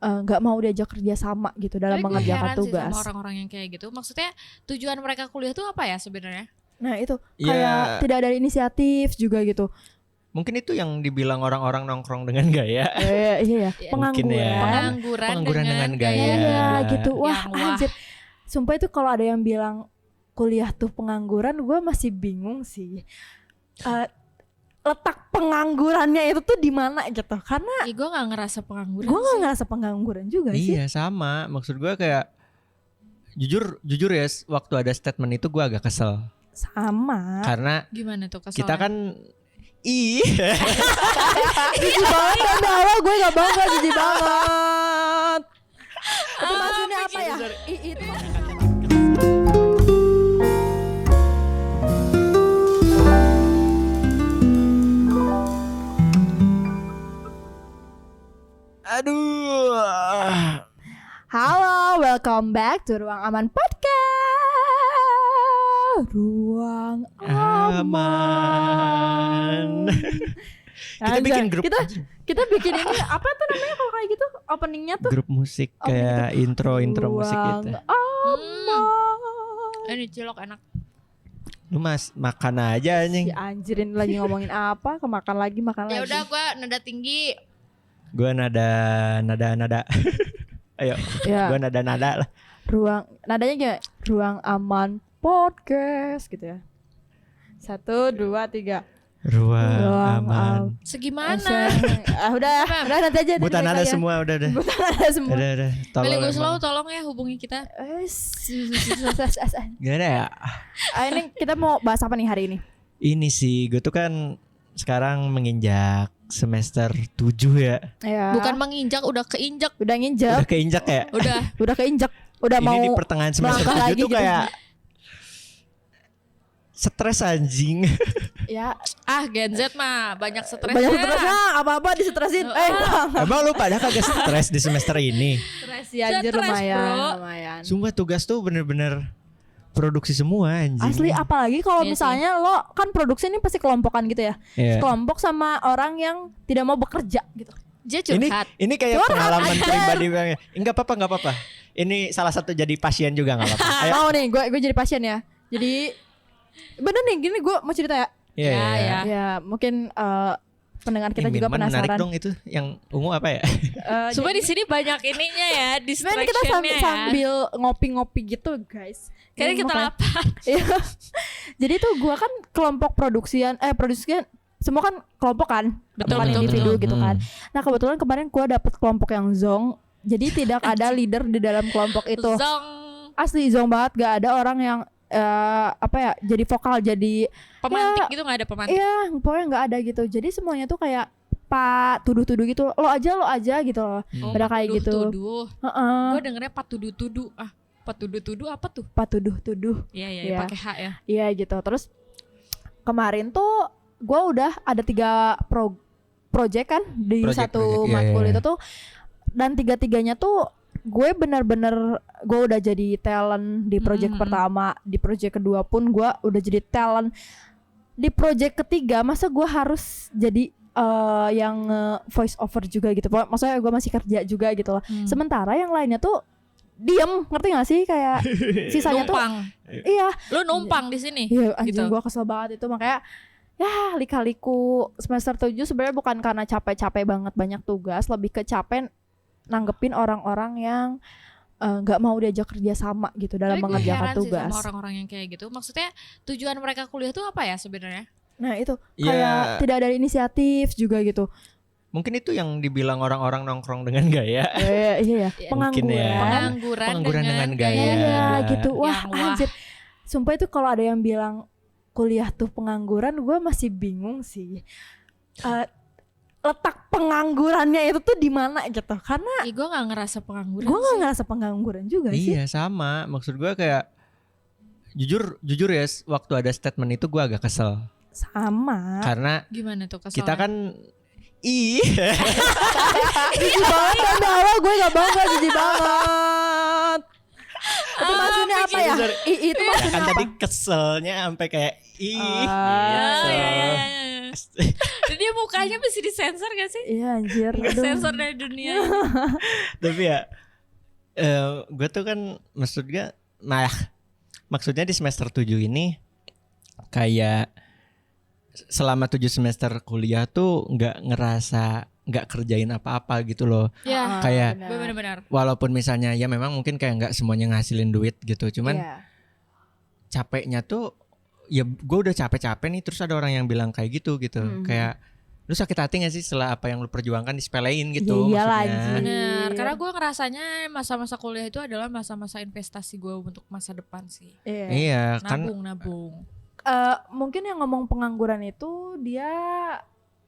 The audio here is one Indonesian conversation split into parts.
nggak mau diajak kerja sama gitu dalam Tapi gue mengerjakan heran sih tugas. sama orang-orang yang kayak gitu. Maksudnya tujuan mereka kuliah tuh apa ya sebenarnya? Nah itu Ya. kayak tidak ada inisiatif juga gitu. Mungkin itu yang dibilang orang-orang nongkrong dengan gaya. Iya Mungkin ya. Pengangguran dengan gaya. Iya gitu. Wah Yang wah. anjir. Sumpah itu kalau ada yang bilang kuliah tuh pengangguran, gue masih bingung sih. Letak penganggurannya itu tuh di mana gitu? Karena Gue gak ngerasa pengangguran gue nggak sih. ngerasa pengangguran juga sih. Iya sama. Maksud gue kayak jujur ya, waktu ada statement itu gue agak kesel. Sama. Karena Gimana tuh keselnya? kita kan iya. Jijik banget kan awal gue gak bangga, jijik banget. Itu maksudnya apa ya? Itu Aduh. halo, welcome back to Ruang Aman Podcast. Ruang Aman. Kita bikin grup Kita bikin ini apa tuh namanya kalau kayak gitu? Openingnya tuh grup musik kayak intro musik gitu. Aman. Ini cilok enak. Lu makan aja Si anjing. anjirin lagi ngomongin apa? Kemakan lagi, makan Ya lagi. udah gue nada tinggi. Gua nada. Ayo. Ya, Gua nada lah. nadanya kayak Ruang Aman Podcast gitu ya. 1, 2, 3. Ruang aman. Segimana? Udah nanti aja. Buta nada semua udah. Buta nada semua. Udah. Beli gue emang. slow tolong ya hubungi kita. Gimana ya? Ini kita mau bahas apa nih hari ini? Ini sih gue tuh kan sekarang menginjak semester 7 ya. Ya. Bukan menginjak, udah keinjak. Udah nginjek, Udah keinjak ya. Udah keinjek, udah Ini mau di pertengahan semester melangkah 7 lagi tuh gitu. kayak stres anjing. ya Gen Z mah banyak stresnya. banyak stresnya, apa-apa disetresin. Emang lu pada kagak stres di semester ini? Stres ya anjir, Stres, bro. lumayan. Sumpah tugas tuh bener-bener produksi semua anjing. Asli apalagi kalau Iya misalnya lo kan produksi ini pasti kelompokan gitu ya. Iya. Kelompok sama orang yang tidak mau bekerja gitu. Dia Ini curhat. kayak Curhat, pengalaman anjir. pribadi banget. Enggak apa-apa. Ini salah satu jadi pasien juga enggak apa-apa. Ayo. Mau nih gue jadi pasien ya. Jadi bener nih gini gue mau cerita ya. Iya. Ya. Ya mungkin pendengar kita Ini juga minuman menarik penasaran. dong itu yang ungu apa ya? Sebenarnya di sini banyak ininya ya, Sebenarnya kita distractionnya ya. sambil ngopi-ngopi gitu guys. Kayaknya kita Makanya- lapar. Iya. Jadi tuh gue kan kelompok produksian semua kan kelompok kan, Betul, bukan betul, individu betul. gitu kan. Nah kebetulan kemarin gue dapet kelompok yang zong, jadi tidak ada leader di dalam kelompok itu. Zong. Asli zong banget, gak ada orang yang jadi vokal, jadi Pemantik gitu nggak ada pemantik. iya pokoknya nggak ada gitu. Jadi semuanya tuh kayak pak tuduh-tuduh gitu, lo aja gitu loh. Pada kayak gitu. Tuduh. Heeh. Gue dengernya pat tuduh-tuduh. Pat tuduh-tuduh apa tuh? Pak tuduh-tuduh. Iya, Iya. pakai H ya. Iya gitu. Terus kemarin tuh gue udah ada 3 project kan di Project, satu iya, matkul iya. itu tuh, dan 3-tiganya tuh gue bener-bener gue udah jadi talent di project pertama, di project kedua pun gue udah jadi talent, di project ketiga masa gue harus jadi yang voice over juga gitu. Maksudnya gue masih kerja juga gitu loh. Sementara yang lainnya tuh diem, ngerti gak sih, kayak sisanya tuh Numpang. iya. Lu numpang di sini. Iya anjing Gitu. gue kesel banget itu. Makanya ya lika-liku semester 7 sebenarnya bukan karena capek-capek banget banyak tugas, lebih ke capek nanggepin orang-orang yang nggak mau diajak kerja sama gitu dalam Tapi gue mengerjakan heran sih tugas. sama orang-orang yang kayak gitu. Maksudnya tujuan mereka kuliah tuh apa ya sebenarnya? Nah itu Ya. kayak tidak ada inisiatif juga gitu. Mungkin itu yang dibilang orang-orang nongkrong dengan gaya. Iya Mungkin ya. Pengangguran dengan gaya. Iya gitu. Wah Yang wah. anjir. Sumpah itu kalau ada yang bilang kuliah tuh pengangguran, gue masih bingung sih. Letak penganggurannya itu tuh di mana gitu. Karena Gue gak ngerasa pengangguran gue nggak sih. ngerasa pengangguran juga sih. Iya sama. Maksud gue kayak jujur ya, waktu ada statement itu gue agak kesel. Sama. Karena Gimana tuh keselnya? kita kan iya. Jijik banget kan awal gue gak bangga, jijik banget. Itu maksudnya apa ya? sorry. Itu maksudnya Kan apa? tadi keselnya sampai kayak ih. Oh, gitu. iya. Dan dia mukanya mesti disensor gak sih? Iya anjir. Aduh. Sensor dari dunia. Tapi ya gue tuh kan maksudnya di semester 7 ini kayak selama 7 semester kuliah tuh nggak kerjain apa-apa gitu loh. Ya, Kayak benar. benar-benar. walaupun misalnya ya memang mungkin kayak nggak semuanya ngasilin duit gitu, cuman Iya. capeknya tuh ya gue udah capek-capek nih, terus ada orang yang bilang kayak gitu kayak lu sakit hati gak sih setelah apa yang lu perjuangkan disepelein gitu Ya iyalah, maksudnya. anjing. Bener, karena gue ngerasanya masa-masa kuliah itu adalah masa-masa investasi gue untuk masa depan sih. Iya. Iya kan Nabung. Mungkin yang ngomong pengangguran itu dia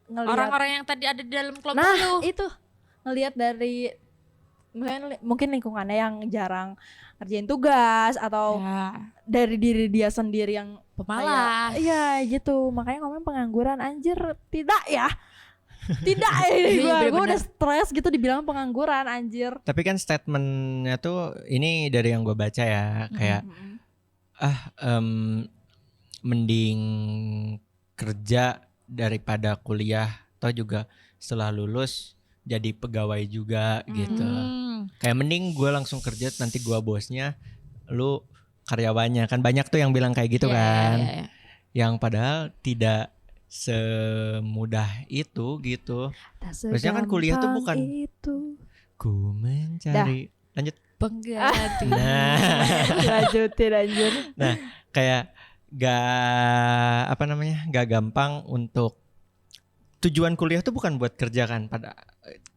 ngelihat Orang-orang yang tadi ada di dalam klub nah lu. itu ngelihat dari mungkin lingkungannya yang jarang ngerjain tugas atau Ya, dari diri dia sendiri yang pemalas. iya gitu, makanya ngomong pengangguran. Anjir, tidak ya. Tidak ini Iya, gue bener-bener. udah stres gitu dibilang pengangguran anjir. tapi kan statementnya tuh ini dari yang gue baca ya kayak mending kerja daripada kuliah, atau juga setelah lulus jadi pegawai juga gitu. Kayak mending gue langsung kerja nanti gue bosnya, lu karyawannya. Kan banyak tuh yang bilang kayak gitu kan. Iya. Yang padahal tidak semudah itu gitu. Biasanya kan kuliah tuh bukan itu. ku mencari lanjut. Pengganti. Nah, Lanjutin anjir. kayak gak gampang untuk tujuan kuliah tuh bukan buat kerja kan. Pada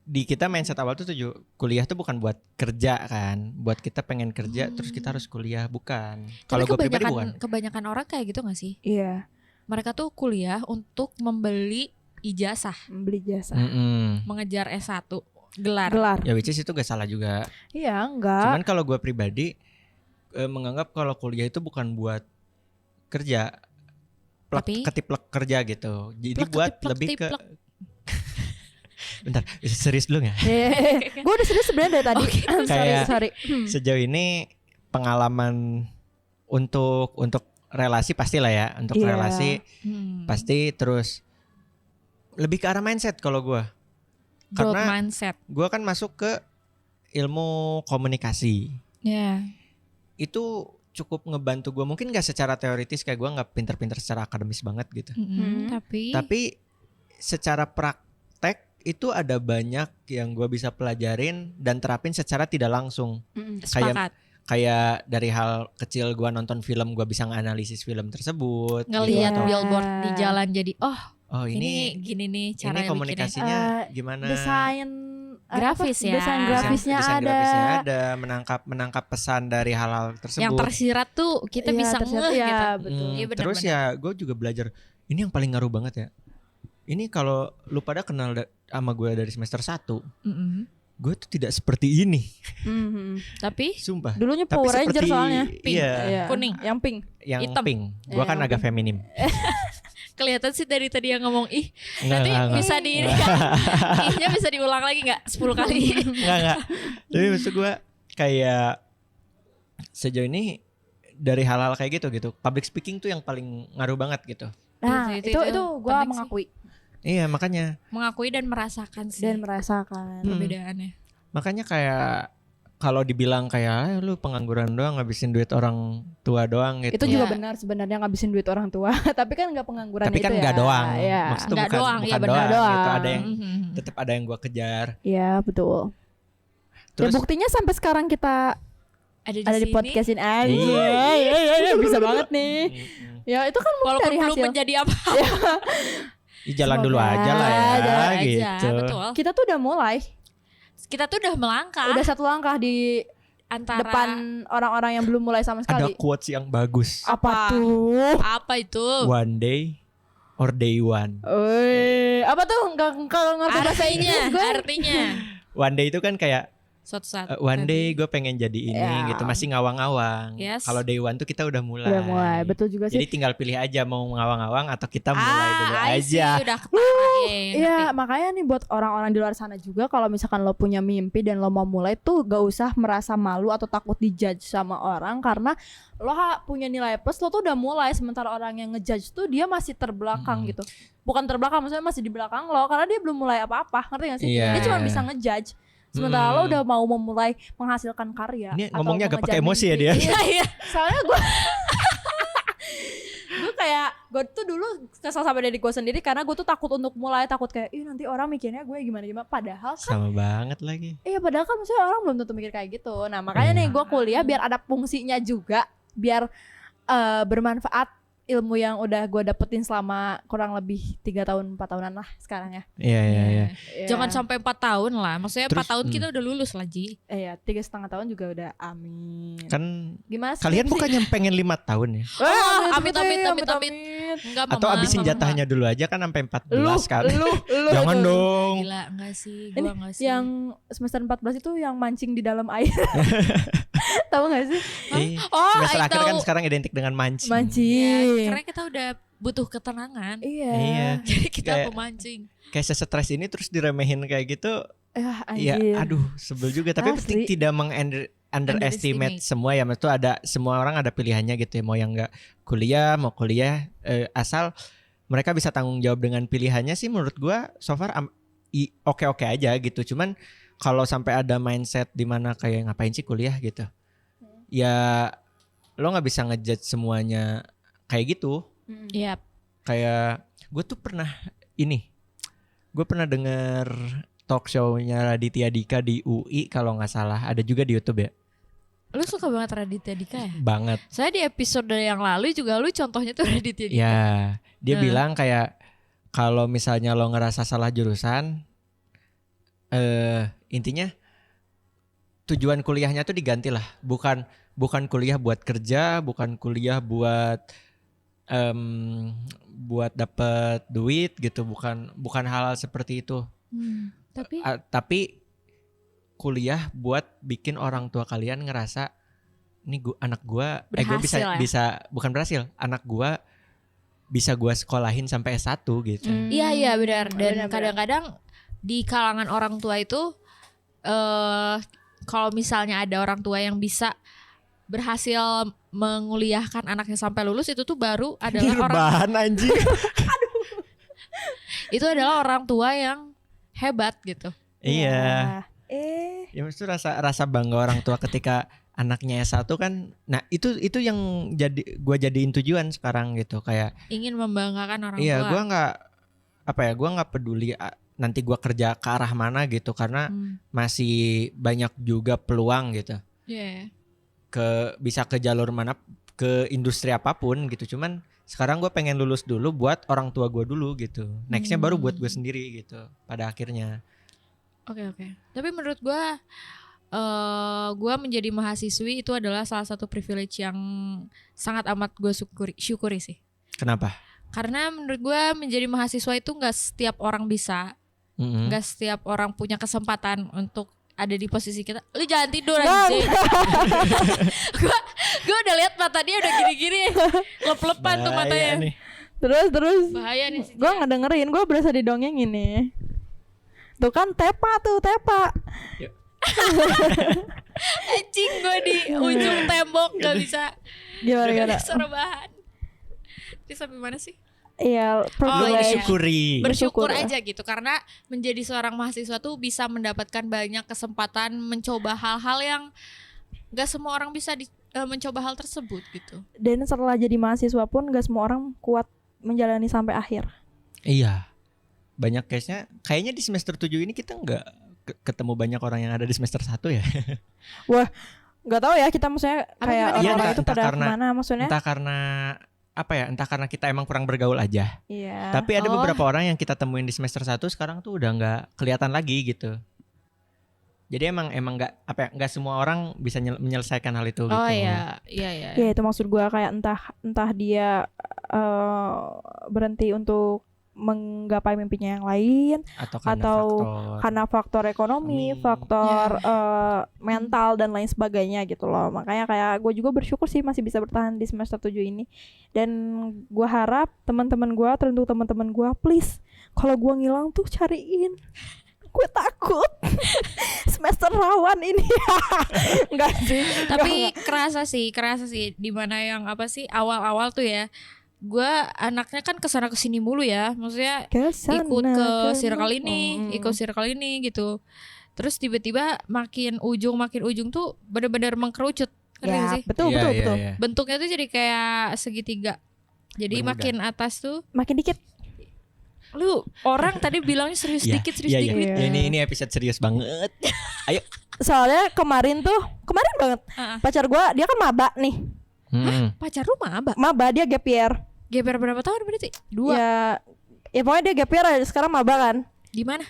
di kita mindset awal tuh kuliah tuh bukan buat kerja kan, buat kita pengen kerja terus kita harus kuliah, bukan. Kalau gue pribadi bukan. Kebanyakan orang kayak gitu gak sih? Iya, Mereka tuh kuliah untuk membeli ijazah, beli jasa. mengejar S1, gelar. Ya which is itu gak salah juga. Iya, enggak. Cuman kalau gue pribadi menganggap kalau kuliah itu bukan buat kerja, Tapi? ketiplek kerja gitu. Jadi Plek, buat ketiplek, lebih ke tiplek. bentar, serius dulu nggak? Gue udah serius sebenarnya dari tadi. Kayak- sorry. Sejauh ini pengalaman untuk relasi pastilah ya, untuk Iya. relasi pasti, terus lebih ke arah mindset kalau gue. Growth Karena mindset. gue kan masuk ke ilmu komunikasi. Ya. Itu cukup ngebantu gue. Mungkin gak secara teoritis, kayak gue gak pinter-pinter secara akademis banget gitu. Tapi secara praktek itu ada banyak yang gue bisa pelajarin dan terapin secara tidak langsung. sepakat. Kayak dari hal kecil gue nonton film, gue bisa nganalisis film tersebut. Ngelihat gitu. billboard di jalan jadi Oh ini ini gini nih cara ini komunikasinya gimana? Desain Grafis ya. Desain grafisnya Desain ada. grafisnya ada, menangkap pesan dari hal-hal tersebut. yang tersirat tuh kita Iya, bisa tersirat, ngeh iya, gitu. betul. Iya, benar, Terus benar. ya gue juga belajar. Ini yang paling ngaruh banget ya. Ini kalau lu pada kenal sama gue dari semester 1, gue tuh tidak seperti ini. Tapi Sumpah. Dulunya Tapi Power Ranger seperti- soalnya. Pink. Iya, Kuning. Yang pink. yang hitam. pink. Gue kan Yang agak pink. feminim. kelihatan sih dari tadi yang ngomong Enggak, nanti enggak. bisa di ihnya bisa diulang lagi nggak 10 kali. Enggak. Tapi maksud gue kayak sejauh ini dari hal-hal kayak gitu. Public speaking tuh yang paling ngaruh banget gitu. Nah, Itu itu gue penting sih. mengakui Iya, makanya Mengakui dan merasakan sih dan merasakan. perbedaannya. Makanya kayak kalau dibilang kayak lu pengangguran doang ngabisin duit orang tua doang gitu. Itu juga Iya. benar sebenarnya ngabisin duit orang tua, tapi kan nggak pengangguran Tapi kan itu nggak ya. doang. Iya. Maksudnya Nggak bukan doang, bukan iya benar. doang, gitu. Doang. Ada yang tetap ada yang gua kejar. Iya, betul. Terus Ya buktinya sampai sekarang kita ada di sini, podcast ini aja. Iya. Bisa banget nih. Ya itu kan mungkin walaupun dari belum hasil. menjadi apa jalan dulu Semoga aja lah ya aja, gitu. betul. Kita tuh udah mulai, Kita tuh udah melangkah udah satu langkah di antara depan orang-orang yang belum mulai sama Ada sekali. quotes yang bagus. Apa tuh? apa itu? One day or day one. Apa tuh? Enggak ngerti bahasa Artinya, Inggris gue. artinya. One day itu kan kayak suatu saat. One day nanti. gue pengen jadi ini Ya. gitu, masih ngawang-ngawang. Yes. Kalau day one tuh kita udah mulai. Udah mulai, betul juga Jadi sih. tinggal pilih aja mau ngawang-ngawang atau kita mulai dulu I see, aja. udah ketara. Iya, makanya nih buat orang-orang di luar sana juga, kalau misalkan lo punya mimpi dan lo mau mulai tuh gak usah merasa malu atau takut dijudge sama orang, karena lo punya nilai plus, lo tuh udah mulai, sementara orang yang ngejudge tuh dia masih terbelakang gitu. Bukan terbelakang, maksudnya masih di belakang lo karena dia belum mulai apa-apa, ngerti gak sih? Iya. Dia cuma bisa ngejudge. Sementara lo udah mau memulai menghasilkan karya. Ini atau ngomongnya agak mengejar pakai emosi ya mimpi. dia. Iya, iya. Soalnya gue tuh dulu kesal sama diri gue sendiri karena gue tuh takut untuk mulai, takut kayak nanti orang mikirnya gue gimana padahal kan Sama banget lagi. padahal kan maksudnya orang belum tentu mikir kayak gitu. Nah makanya nih gue kuliah biar ada fungsinya juga, biar bermanfaat ilmu yang udah gue dapetin selama kurang lebih 3 tahun 4 tahunan lah sekarang ya. Iya. Ya. Jangan sampai 4 tahun lah. Maksudnya 4 Terus, tahun kita udah lulus lah, Ji. Iya, 3,5 tahun juga udah, amin. Kan Gimana sih? kalian bukannya pengen 5 tahun ya? Amit. Enggak, Atau Mama, abisin Mama. jatahnya dulu aja kan sampai 14 kan. Lu Jangan dong. Gila, enggak sih. Ini Gua enggak sih. yang semester 14 itu yang mancing di dalam air. Tahu gak sih? Oh, Semester akhir kan tahu. sekarang identik dengan mancing. Ya, Mancing. karena kita udah butuh ketenangan. Iya. Iya. Jadi kita Kayak- memancing. Kayak stres ini terus diremehin kayak gitu. Ya Anjir. aduh sebel juga. Tapi Asli. penting tidak underestimate semua ya. Maksudnya ada semua orang ada pilihannya gitu ya. Mau yang nggak kuliah, mau kuliah, asal mereka bisa tanggung jawab dengan pilihannya sih. Menurut gua so far oke-oke aja gitu. Cuman kalau sampai ada mindset di mana kayak ngapain sih kuliah gitu, ya lo nggak bisa ngejudge semuanya kayak gitu. Iya. Kayak gue tuh pernah denger talk show-nya Raditya Dika di UI kalau nggak salah, ada juga di YouTube ya. Lu suka banget Raditya Dika ya? Banget. Saya di episode yang lalu juga lu contohnya tuh Raditya Dika. Ya, dia Nah. bilang kayak kalau misalnya lo ngerasa salah jurusan, intinya tujuan kuliahnya tuh diganti lah. Bukan kuliah buat kerja, bukan kuliah buat buat dapet duit gitu, bukan hal seperti itu. Tapi kuliah buat bikin orang tua kalian ngerasa ini anak gua gue Berhasil ya? bisa bukan berhasil, anak gua bisa gua sekolahin sampai S1 gitu. Iya benar. Dan Benar-benar. kadang-kadang di kalangan orang tua itu kalau misalnya ada orang tua yang bisa berhasil menguliahkan anaknya sampai lulus, itu tuh baru adalah orang Rebahan anjing. itu adalah orang tua yang hebat gitu. Iya. Ya. Ya maksud rasa bangga orang tua ketika anaknya S1 kan. Nah, itu yang gua jadiin tujuan sekarang gitu, kayak Ingin membanggakan orang iya, tua. gua nggak peduli nanti gua kerja ke arah mana gitu, karena masih banyak juga peluang gitu. Iya. Bisa ke jalur mana, ke industri apapun gitu. Cuman sekarang gue pengen lulus dulu buat orang tua gue dulu gitu. Nextnya baru buat gue sendiri gitu pada akhirnya. Oke. Tapi menurut gue menjadi mahasiswi itu adalah salah satu privilege yang sangat amat gue syukuri sih. Kenapa? Karena menurut gue menjadi mahasiswa itu nggak setiap orang bisa, nggak setiap orang punya kesempatan untuk ada di posisi kita. Lu jangan tidur anjing. Gue udah lihat mata dia udah gini-gini, lep-lepan tuh matanya. Nih. Terus Bahaya nih sih. gue ngedengerin, gue berasa didongengin nih. Tuh kan Tepa. Anjing, gue di ujung tembok gak bisa. Gimana? Serbahan. Ini sampai mana sih? Iya, Lu privilege. mensyukuri. Bersyukur Bersyukur, aja gitu, karena menjadi seorang mahasiswa tuh bisa mendapatkan banyak kesempatan mencoba hal-hal yang gak semua orang bisa mencoba hal tersebut gitu. Dan setelah jadi mahasiswa pun gak semua orang kuat menjalani sampai akhir. Iya. Banyak case-nya kayaknya di semester 7 ini kita nggak ketemu banyak orang yang ada di semester 1 ya. Gak tahu ya, kita maksudnya kayak Iya, orang-orang itu entah pada karena- kemana maksudnya. Entah karena kita emang kurang bergaul aja. Iya. Tapi ada Oh. beberapa orang yang kita temuin di semester 1 sekarang tuh udah nggak kelihatan lagi gitu. Jadi emang nggak semua orang bisa menyelesaikan hal itu gitu. Oh iya. Ya itu maksud gue, kayak entah dia berhenti untuk menggapai mimpinya yang lain, atau karena faktor ekonomi, faktor mental dan lain sebagainya gitu loh. Makanya kayak gue juga bersyukur sih masih bisa bertahan di semester 7 ini. Dan gue harap teman-teman gue, teruntuk teman-teman gue, please kalau gue ngilang tuh cariin. Gue takut semester rawan ini. Enggak sih. Tapi kerasa sih di mana yang apa sih awal-awal tuh ya. Gue anaknya kan kesana kesini mulu ya, maksudnya ikut ke circle ini, ikut circle ini gitu. Terus tiba-tiba makin ujung tuh benar-benar mengkerucut. Ya, sih? betul. Bentuknya tuh jadi kayak segitiga. Jadi Bermuda. makin atas tuh makin dikit. lu orang tadi bilangnya serius dikit. Ya, ini episode serius banget. Ayo. Soalnya kemarin banget pacar gue dia kan maba nih. Pacar lu Maba dia gap year. Gap year berapa tahun berarti? 2. Ya pokoknya dia gap year sekarang maba kan. Di mana?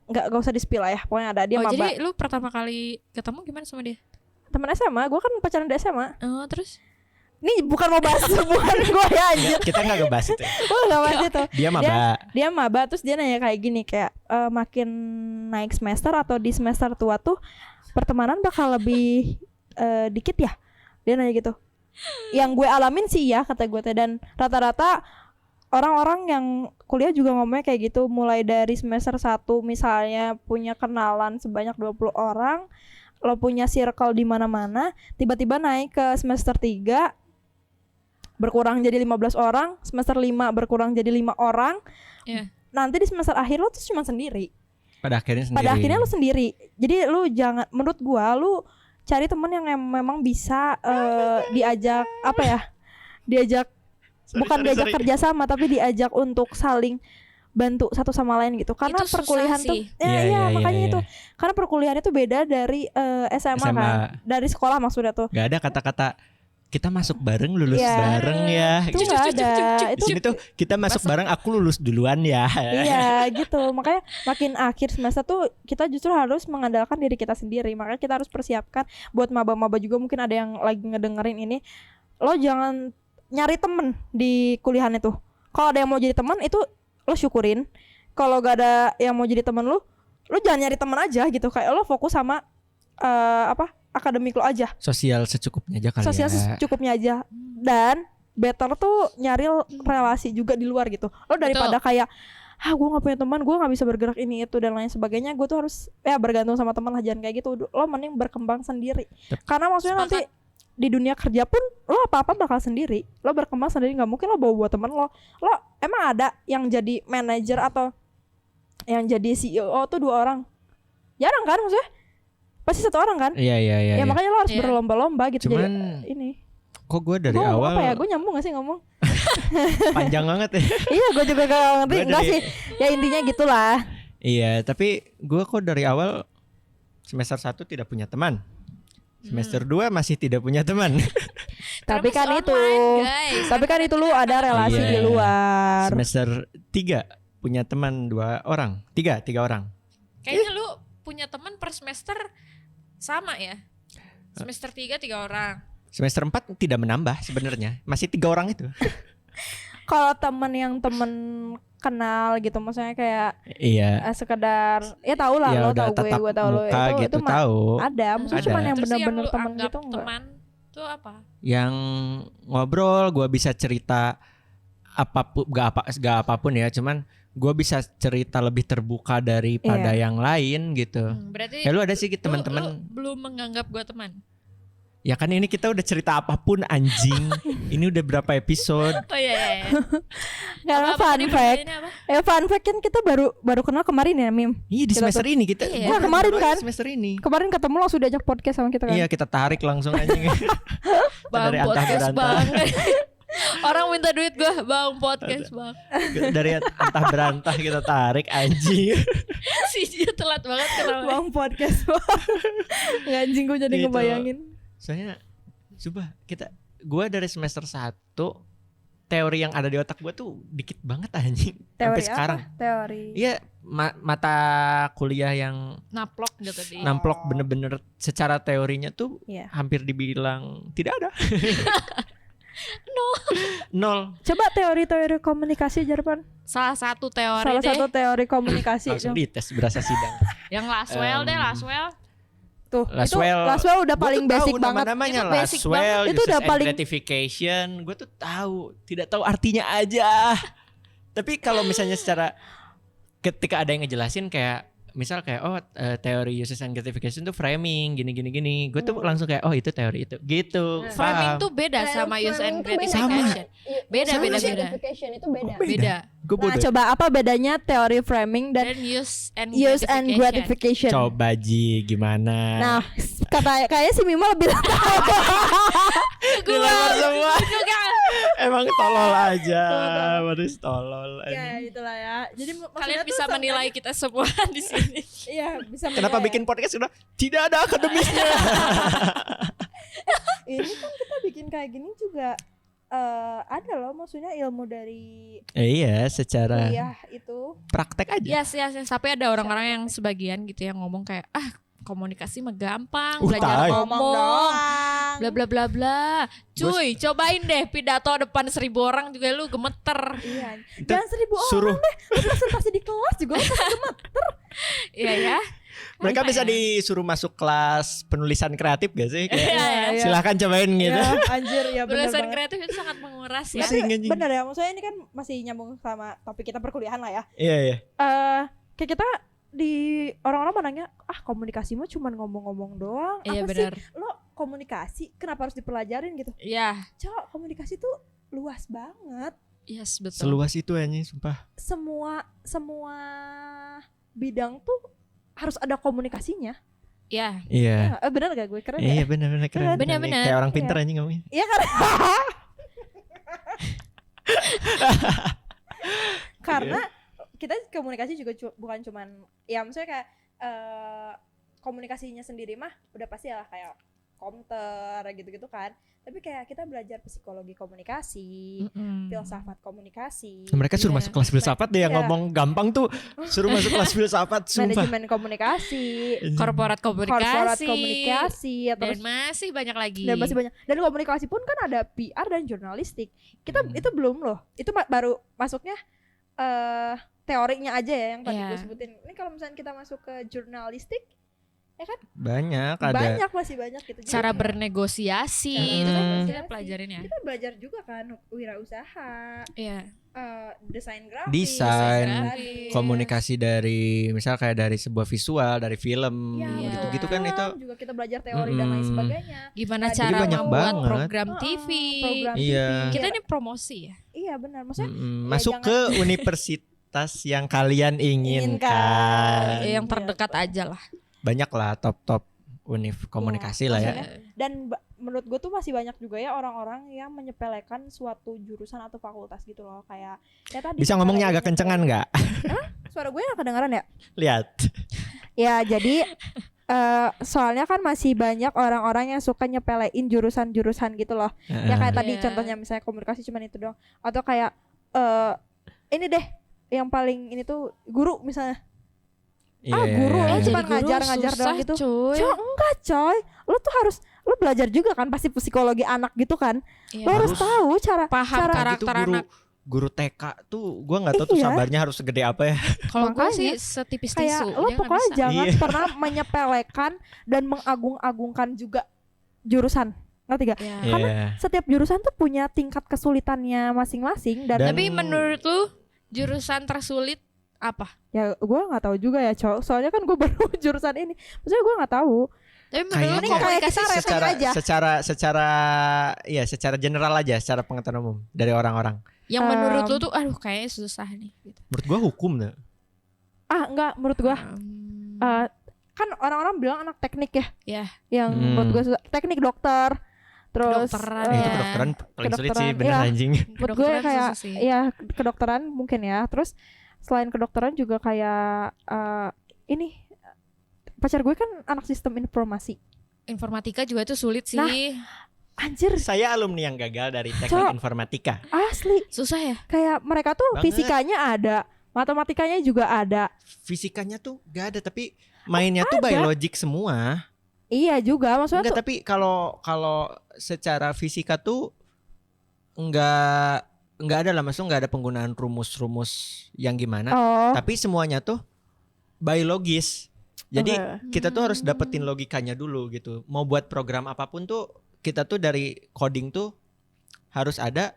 Nggak usah di-spill lah ya. Pokoknya ada dia maba. Jadi lu pertama kali ketemu gimana sama dia? Teman SMA, gue kan pacaran di SMA. Oh, terus? Ini bukan mau bahas hubungan gue ya anjir. Kita nggak ngebahas itu. Gue nggak bahas itu. Dia maba terus dia nanya kayak gini kayak makin naik semester atau di semester tua tuh pertemanan bakal lebih dikit ya. Dia nanya gitu. Yang gue alamin sih ya kata gue teh, dan rata-rata orang-orang yang kuliah juga ngomongnya kayak gitu. Mulai dari semester 1 misalnya punya kenalan sebanyak 20 orang, lo punya circle di mana-mana, tiba-tiba naik ke semester 3 berkurang jadi 15 orang, semester 5 berkurang jadi 5 orang. Nanti di semester akhir lo tuh cuma sendiri. Pada akhirnya lo sendiri. Jadi lu jangan, menurut gua lu cari teman yang memang bisa diajak diajak diajak kerja sama, tapi diajak untuk saling bantu satu sama lain gitu. Karena itu perkuliahan tuh makanya itu. Karena perkuliahan itu beda dari SMA kan. Dari sekolah maksudnya tuh. Gak ada kata-kata kita masuk bareng, lulus bareng ya. Itu gak ada. Di sini tuh kita masuk bareng, aku lulus duluan ya. Iya gitu. Makanya makin akhir semester tuh kita justru harus mengandalkan diri kita sendiri. Makanya kita harus persiapkan buat maba-maba juga, mungkin ada yang lagi ngedengerin ini. Lo jangan nyari temen di kuliahan itu. Kalau ada yang mau jadi teman itu lo syukurin. Kalau gak ada yang mau jadi teman lo jangan nyari teman aja gitu. Kayak lo fokus sama akademik lo aja. Sosial secukupnya aja kali Sosial secukupnya aja. Dan better tuh nyari relasi juga di luar gitu. Lo daripada kayak gue gak punya teman, gue gak bisa bergerak ini itu dan lain sebagainya, gue tuh harus bergantung sama teman lah. Jangan kayak gitu. Lo mending berkembang sendiri. Karena maksudnya nanti di dunia kerja pun lo apa-apa bakal sendiri. Lo berkembang sendiri, gak mungkin lo bawa teman lo. Lo emang ada yang jadi manajer atau yang jadi CEO tuh 2 orang? Jarang kan maksudnya? Pasti 1 orang kan? Iya. Ya makanya lo harus berlomba-lomba gitu. Cuman jadi ini. Kok gue dari awal gue nyambung gak sih ngomong? panjang banget ya. Iya, gue juga gak ngerti. Enggak sih. Ya intinya gitulah. Iya, tapi gue kok dari awal semester 1 tidak punya teman. Semester 2 masih tidak punya teman. Tapi kan itu lu ada relasi di luar. Semester 3 punya teman 2 orang. 3 orang. Kayaknya lu punya teman per semester sama ya. Semester 3 orang. Semester 4 tidak menambah sebenarnya. Masih 3 orang itu. Kalau temen kenal gitu, maksudnya kayak sekedar tahu lah, lo tahu gue tahu lo gitu, itu tahu. Ada, maksudnya cuma yang benar-benar teman gitu enggak. Teman tuh apa? Yang ngobrol, gue bisa cerita apapun, gak apapun ya, cuman gue bisa cerita lebih terbuka daripada yang lain gitu. Berarti lu ada sih teman-teman belum menganggap gue teman. Ya kan ini kita udah cerita apapun anjing. Ini udah berapa episode? Oh iya. Karena fun fact kan kita baru kenal kemarin ya, Mim. Iya di semester ini kita. Iya, kemarin kan. Semester ini. Kemarin ketemu langsung diajak podcast sama kita kan. Iya, kita tarik langsung anjing. Bang podcast bang. Orang minta duit gue, bang podcast bang. Dari antah berantah kita tarik anjing. Si dia telat banget kenal. Bang podcast bang. Anjing gue jadi ngebayangin. Soalnya gue dari semester 1 teori yang ada di otak gue tuh dikit banget anjing. Sampai sekarang. Teori. Iya, mata kuliah yang naplok gitu di. Namplok bener-bener secara teorinya tuh hampir dibilang tidak ada. Nol. Coba teori-teori komunikasi Jerman. Salah satu teori Salah deh. satu teori komunikasi. Langsung dites berasa sidang. Yang Laswell deh, Laswell. Tuh, Laswell. itu Laswell udah paling basic banget. Nama-namanya Itu basic Laswell, banget. Itu uses udah and paling- gratification. Gue tuh tahu, tidak tahu artinya aja. Tapi kalau misalnya secara ketika ada yang ngejelasin kayak misal kayak teori uses and gratification tuh framing gini. Gue tuh langsung kayak itu teori itu gitu. Framing Paham. tuh beda sama use and Framing tuh beda. gratification. Beda. Gratification itu beda. Beda. Gue Nah, coba apa bedanya teori framing dan Dan use and use and gratification. gratification? Coba Ji gimana? Nah, kayaknya si Mima lebih tahu. Dilempar semua. Juga. Emang tolol aja, harus tolol. Ya, itulah ya. Jadi Kalian bisa menilai kita semua di sini. Iya, bisa Kenapa menilai. bikin podcast udah tidak ada akademisnya? Ini kan kita bikin kayak gini juga ada loh, maksudnya ilmu dari Iya, secara kuliah itu. praktek aja. Yes. Tapi ada orang-orang yang sebagian gitu yang ngomong kayak komunikasi mah gampang, Tai. belajar ngomong, doang. bla bla bla bla. Cuy, cobain deh pidato depan 1.000 orang juga lu gemeter. Iya. Itu Jangan 1.000 orang suruh deh. Lu presentasi di kelas juga lu pasti gemeter. Iya ya. mereka Apa bisa ya? disuruh masuk kelas penulisan kreatif gak sih? Kayak, Iya, iya. silahkan cobain gitu. Ya, anjir ya benar Tulisan banget. kreatif itu sangat menguras ya. Pusing, anjing. Bener ya, maksudnya ini kan masih nyambung sama topik kita perkuliahan lah ya. Iya. Kayak kita di orang-orang menanya, komunikasi mah cuma ngomong-ngomong doang. Iya Apa benar. sih lo komunikasi? Kenapa harus dipelajarin gitu? Iya, Cok, komunikasi tuh luas banget. yes betul. Seluas itu anjing, sumpah. Semua bidang tuh harus ada komunikasinya. Iya. Iya. Bener gak gue keren Iya, ya? benar-benar keren. Benar-benar. Kayak orang pintar anjing ngomongnya. Iya kan? Karena kita komunikasi juga bukan cuman ya maksudnya kayak komunikasinya sendiri mah udah pasti lah kayak komter gitu-gitu kan. Tapi kayak kita belajar psikologi komunikasi, filsafat komunikasi, Mereka suruh Iya. masuk kelas filsafat deh yang Iya. ngomong gampang tuh. Suruh masuk kelas filsafat, sumpah. manajemen komunikasi, Korporat korporat komunikasi. komunikasi, ya, Dan terus masih banyak lagi. dan masih banyak. Dan komunikasi pun kan ada PR dan jurnalistik. Kita itu belum loh. Itu baru masuknya teorinya aja ya yang tadi Iya. gue sebutin. Ini kalau misalnya kita masuk ke jurnalistik, Banyak ada. banyak masih banyak gitu. Jadi Cara kayak bernegosiasi Hmm. itu kan Bernegosiasi. kita pelajarin ya. kita belajar juga kan wirausaha, Iya. desain grafis, Desain, grafis. Komunikasi dari misal kayak dari sebuah visual, dari film, Ya, Iya. gitu-gitu kan itu. juga kita belajar teori dan lain sebagainya. Gimana Jadi cara banyak membuat banget. program TV. Program Iya. TV. Kita ini promosi ya. Iya benar, maksudnya Masuk jangan- ke universitas yang kalian inginkan. Inginkan. Yang terdekat aja lah. Banyak lah top-top univ komunikasi lah ya. maksudnya. Dan menurut gue tuh masih banyak juga ya orang-orang yang menyepelekan suatu jurusan atau fakultas gitu loh, kayak tadi Bisa ngomongnya agak kencengan nggak? suara gue nggak kedengaran ya? Lihat. Ya jadi soalnya kan masih banyak orang-orang yang suka nyepelein jurusan-jurusan gitu loh. Ya kayak tadi Iya. contohnya misalnya komunikasi cuman itu doang, atau kayak ini deh yang paling ini tuh guru misalnya. Guru Iya. lo Jadi cuma guru ngajar susah, doang gitu. Cuy. Enggak coy, lo belajar juga kan pasti psikologi anak gitu kan. Iya. Lo harus Harus. tahu cara Paham Gitu karakter anak. guru TK tuh gua nggak tahu tuh Iya. sabarnya harus segede apa ya. Kalau gue Makanya, sih setipis kayak tisu. lo dia nggak pokoknya bisa. jangan Iya. pernah menyepelekan dan mengagung-agungkan juga jurusan, ngerti gak? Ya. Karena Iya. setiap jurusan tuh punya tingkat kesulitannya masing-masing dan, Dan- Tapi menurut lu jurusan tersulit apa? ya gue nggak tahu juga ya cowok, soalnya kan gue baru jurusan ini, maksudnya gue nggak tahu. Tapi menurut lu Kayaknya komunikasi kita susah? rating aja. secara general aja, secara pengetahuan umum dari orang-orang. Yang menurut lu tuh aduh kayaknya susah nih gitu. Menurut gua hukum tuh. Enggak, menurut gue Hmm, kan orang-orang bilang anak teknik ya, Ya. yang menurut gue susah. Teknik dokter, terus Kedokteran, Itu ya. kedokteran paling sulit sih, kedokteran, bener iya. anjing. menurut gue Kedokteran kayak susah sih. ya kedokteran mungkin ya. Terus selain kedokteran juga kayak ini pacar gue kan anak sistem informasi. Informatika juga tuh sulit sih. Nah. Anjir, Saya alumni yang gagal dari teknik Cok. informatika. asli Susah ya? kayak mereka tuh Banget. fisikanya ada, matematikanya juga ada. Fisikanya tuh gak ada, tapi mainnya tuh by ada. logic semua. Iya juga, maksudnya Enggak, tuh tapi kalau secara fisika tuh nggak ada lah, maksudnya nggak ada penggunaan rumus-rumus yang gimana. Tapi semuanya tuh by logis. Jadi kita tuh harus dapetin logikanya dulu gitu. Mau buat program apapun tuh kita tuh dari coding tuh harus ada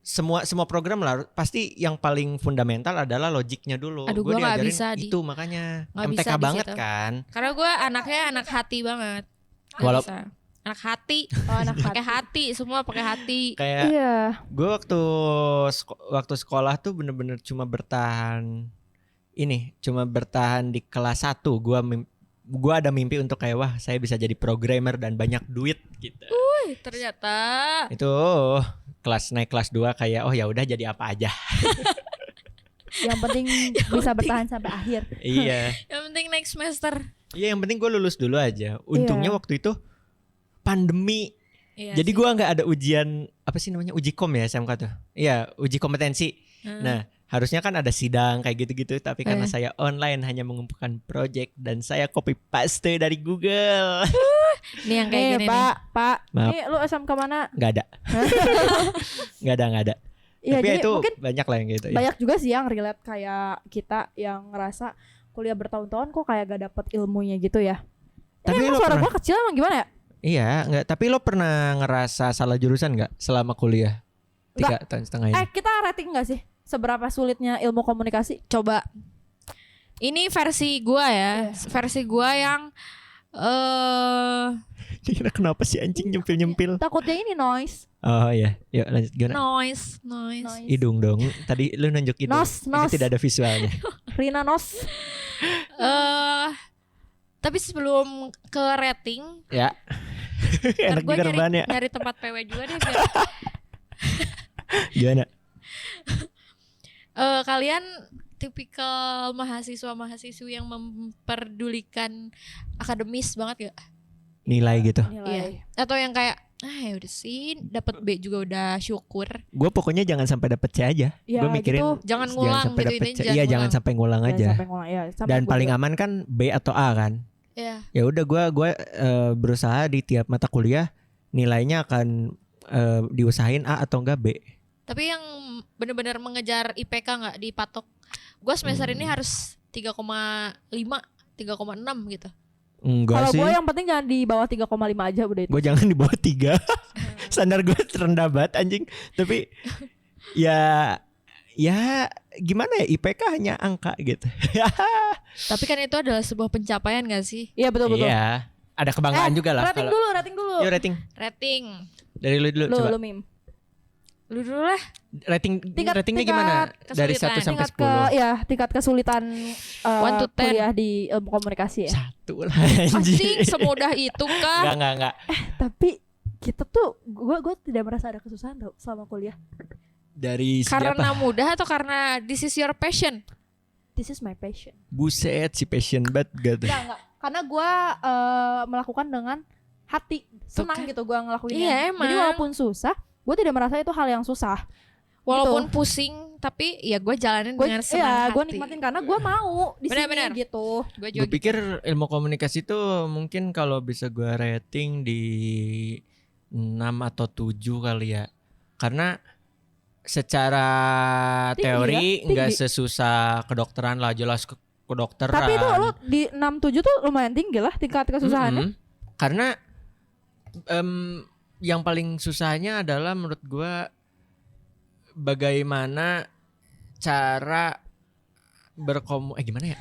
semua program lah pasti yang paling fundamental adalah logiknya dulu. Aduh, Gue gua nggak diajarin bisa itu makanya nggak MTK bisa di banget situ. kan. Karena gue anaknya anak hati banget. Nggak Walau- bisa. Anak hati, anak pakai hati, semua pakai hati. Kayak Iya. gue waktu sekolah tuh bener-bener cuma bertahan di kelas 1. Gue ada mimpi untuk kayak wah saya bisa jadi programmer dan banyak duit gitu. Ternyata Itu naik kelas 2 kayak oh ya udah jadi apa aja. Yang penting bisa bertahan sampai akhir. Iya. yang penting next semester. Iya yang penting gue lulus dulu aja. Untungnya waktu itu pandemi. Iya Jadi sih. gue nggak ada ujian apa sih namanya uji kom ya SMK tuh. Iya uji kompetensi. Nah harusnya kan ada sidang kayak gitu-gitu. Tapi karena saya online hanya mengumpulkan project dan saya copy paste dari Google. Ini yang kayak gini nih. Pak. Maaf. Ini lu SMK mana? Nggak ada. Nggak ada. Iya, Tapi ya jadi itu mungkin banyak lah yang gitu. Ya. banyak juga sih yang relate kayak kita yang ngerasa kuliah bertahun-tahun kok kayak gak dapet ilmunya gitu ya. Tapi Ini lo emang suara pernah- gua kecil emang gimana ya? Iya nggak. Tapi lo pernah ngerasa salah jurusan nggak selama kuliah 3,5 tahun ini? Kita rating gak sih seberapa sulitnya ilmu komunikasi? Coba. Ini versi gua ya. Versi gua yang Kira kenapa sih anjing nyempil-nyempil? Takutnya ini noise. Oh iya, yuk lanjut gimana? noise. Hidung dong. Tadi lu nunjuk hidung. Nos. Ini tidak ada visualnya. Rina nos. Tapi sebelum ke rating, Ya. ntar Enak gue juga rebahannya. nyari tempat PW juga deh biar Gimana? kalian tipikal mahasiswa-mahasiswi yang memperdulikan akademis banget gak? Nilai gitu. Nilai. Atau yang kayak ya udah sih dapat B juga udah syukur. Gue pokoknya jangan sampai dapet C aja. Ya, Gue mikirin gitu. Jangan ngulang sampai gitu, dapet intinya C. jangan Iya, jangan ngulang. sampai ngulang Jangan aja. sampai ngulang, ya, sampai Dan gua paling juga. aman kan B atau A kan. Iya. Ya udah gue berusaha di tiap mata kuliah nilainya akan diusahain A atau enggak B. Tapi yang benar-benar mengejar IPK nggak dipatok. Gue semester ini harus 3,5, 3,6 gitu. Enggak Kalau sih. gue yang penting jangan di bawah 3,5 aja udah itu. Gue jangan di bawah 3. Standar gue rendah banget anjing. Tapi ya gimana ya, IPK hanya angka gitu. Tapi kan itu adalah sebuah pencapaian gak sih? Iya betul. Iya, ada kebanggaan juga lah. Rating dulu. Yuk rating. Rating. Dari lu dulu coba. Lu Mim. Lu dulu lah. Ratingnya gimana? Dari 1 sampai 10. Tingkat kesulitan 1 to 10. kuliah di ilmu komunikasi ya. 1 lah anjing. Anjing semudah itu kah? Enggak. Tapi kita tuh gue tidak merasa ada kesusahan tau selama kuliah. Dari segi Karena apa? mudah atau karena this is your passion? This is my passion. Buset si passion banget gitu. Enggak. Karena gue melakukan dengan hati, senang kan. gitu gue ngelakuinnya. Iya, emang. Jadi walaupun susah, gue tidak merasa itu hal yang susah. Walaupun pusing, tapi ya gue jalanin dengan senang hati. Gue nikmatin karena gue mau di sini Benar-benar. gitu. Gue Gue pikir ilmu komunikasi tuh mungkin kalau bisa gue rating di 6 atau 7 kali ya. Karena secara Tinggi teori ya, nggak tinggi. sesusah kedokteran lah, jelas kedokteran. Tapi itu lo di 6-7 tuh lumayan tinggi lah tingkat kesusahannya. Karena yang paling susahnya adalah menurut gue bagaimana cara gimana ya?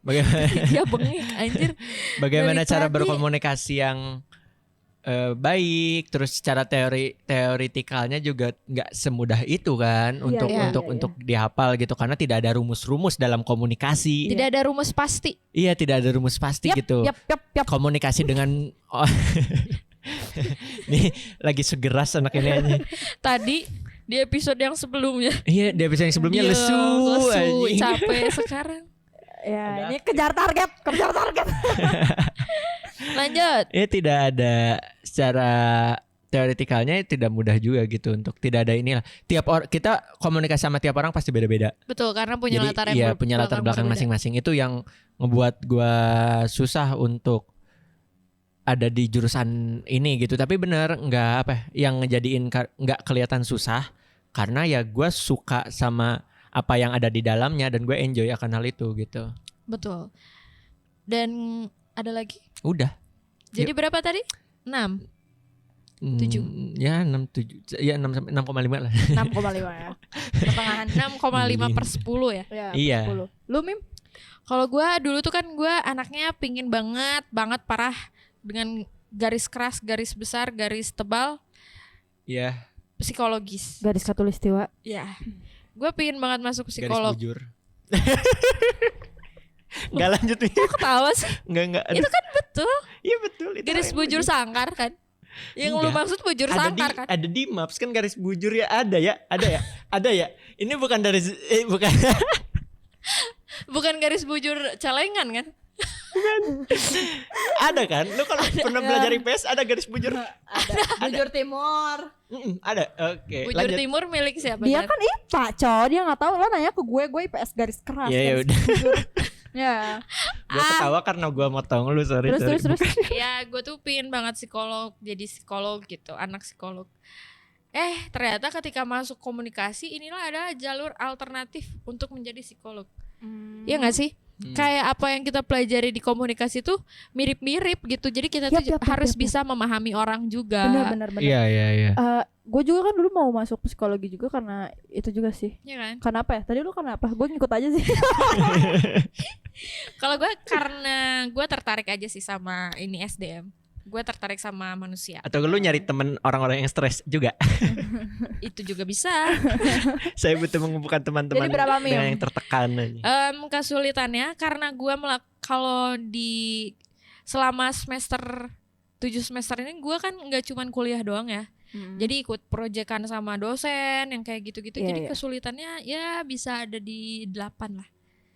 Bagaimana dia bengek anjir. bagaimana Dari cara tadi. berkomunikasi yang baik, terus secara teoretikalnya juga nggak semudah itu kan untuk dihafal gitu, karena tidak ada rumus-rumus dalam komunikasi. Tidak ada rumus pasti. Iya, tidak ada rumus pasti gitu. Yap. Komunikasi dengan nih lagi segeras anak ini aja. Tadi di episode yang sebelumnya Iya, di episode yang sebelumnya dia lesu anjing. capek sekarang. Ya, ini kejar target. Lanjut. Ya tidak ada secara teoretikalnya tidak mudah juga gitu, untuk tidak ada inilah. Kita komunikasi sama tiap orang pasti beda-beda. Betul, karena punya Jadi latar iya, yang punya latar belakang berbeda. masing-masing. Itu yang ngebuat gua susah untuk ada di jurusan ini gitu. Tapi bener nggak apa yang ngejadiin nggak kelihatan susah karena ya gue suka sama apa yang ada di dalamnya dan gue enjoy akan hal itu gitu. Betul. Dan ada lagi? Udah. Jadi berapa tadi? 6. 7. Ya 6,5 lah. 6,5 ya. Pertengahan 6,5/10 ya. Iya. 10. Lu Mim? Kalau gue dulu tuh kan gue anaknya pingin banget parah dengan garis keras, garis besar, garis tebal, Iya. psikologis. Garis Katulistiwa. Ya, gue pingin banget masuk psikolog. Garis bujur. Nggak lanjut nih. Kok ketawa sih? Nggak. Itu kan betul. Iya betul. Itu Garis bujur sangkar kan? Yang lu Enggak. maksud bujur sangkar kan? Ada di maps kan garis bujur ya ada ya. Ini bukan dari bukan. Bukan garis bujur celengan kan? Ada kan? Lu kalau pernah belajar IPS ada garis bujur? Bujur Timur. Ada. Oke. Bujur lanjut. timur milik siapa? Dia Jar? kan IPA, cow. Dia nggak tahu. Lo nanya ke gue IPS garis keras. Ya garis udah. bujur. Ya. Gue ketawa karena gue motong lu sorry. Terus. Ya, gue tuh pingin banget psikolog, jadi psikolog gitu, anak psikolog. Ternyata ketika masuk komunikasi inilah ada jalur alternatif untuk menjadi psikolog. Iya nggak sih? Kayak apa yang kita pelajari di komunikasi tuh mirip-mirip gitu. Jadi kita tuh harus bisa memahami orang juga. Benar. Iya. Gue juga kan dulu mau masuk psikologi juga karena itu juga sih. Iya kan? Kenapa ya? Tadi lu kenapa? Gue ngikut aja sih. Kalau gue karena gue tertarik aja sih sama ini SDM. Gue tertarik sama manusia. Atau lu nyari temen orang-orang yang stres juga. Itu juga bisa. Saya butuh mengumpulkan teman-teman Jadi berapa, Mim? dengan yang tertekan aja. Kesulitannya karena gue kalau di selama semester 7 semester ini gue kan nggak cuman kuliah doang ya. Jadi ikut proyekan sama dosen yang kayak gitu-gitu. Iya, Jadi iya. kesulitannya ya bisa ada di 8 lah.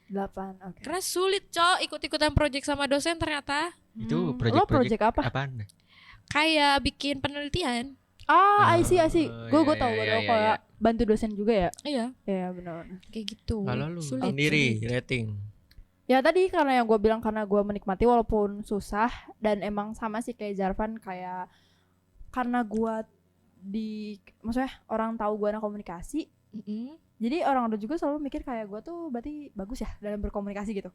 8, oke. Karena sulit ikut-ikutan proyek sama dosen ternyata. Itu Lo project apa? apaan? Kayak bikin penelitian. I see. Gue iya, tahu iya, kayak bantu dosen juga ya. Iya, Iya benar. kayak gitu. Kalau lu Sulit. sendiri rating. Ya tadi karena yang gue bilang karena gue menikmati walaupun susah dan emang sama sih kayak Jarvan kayak karena gue maksudnya orang tahu gue anak komunikasi. Jadi orang-orang juga selalu mikir kayak gue tuh berarti bagus ya dalam berkomunikasi gitu.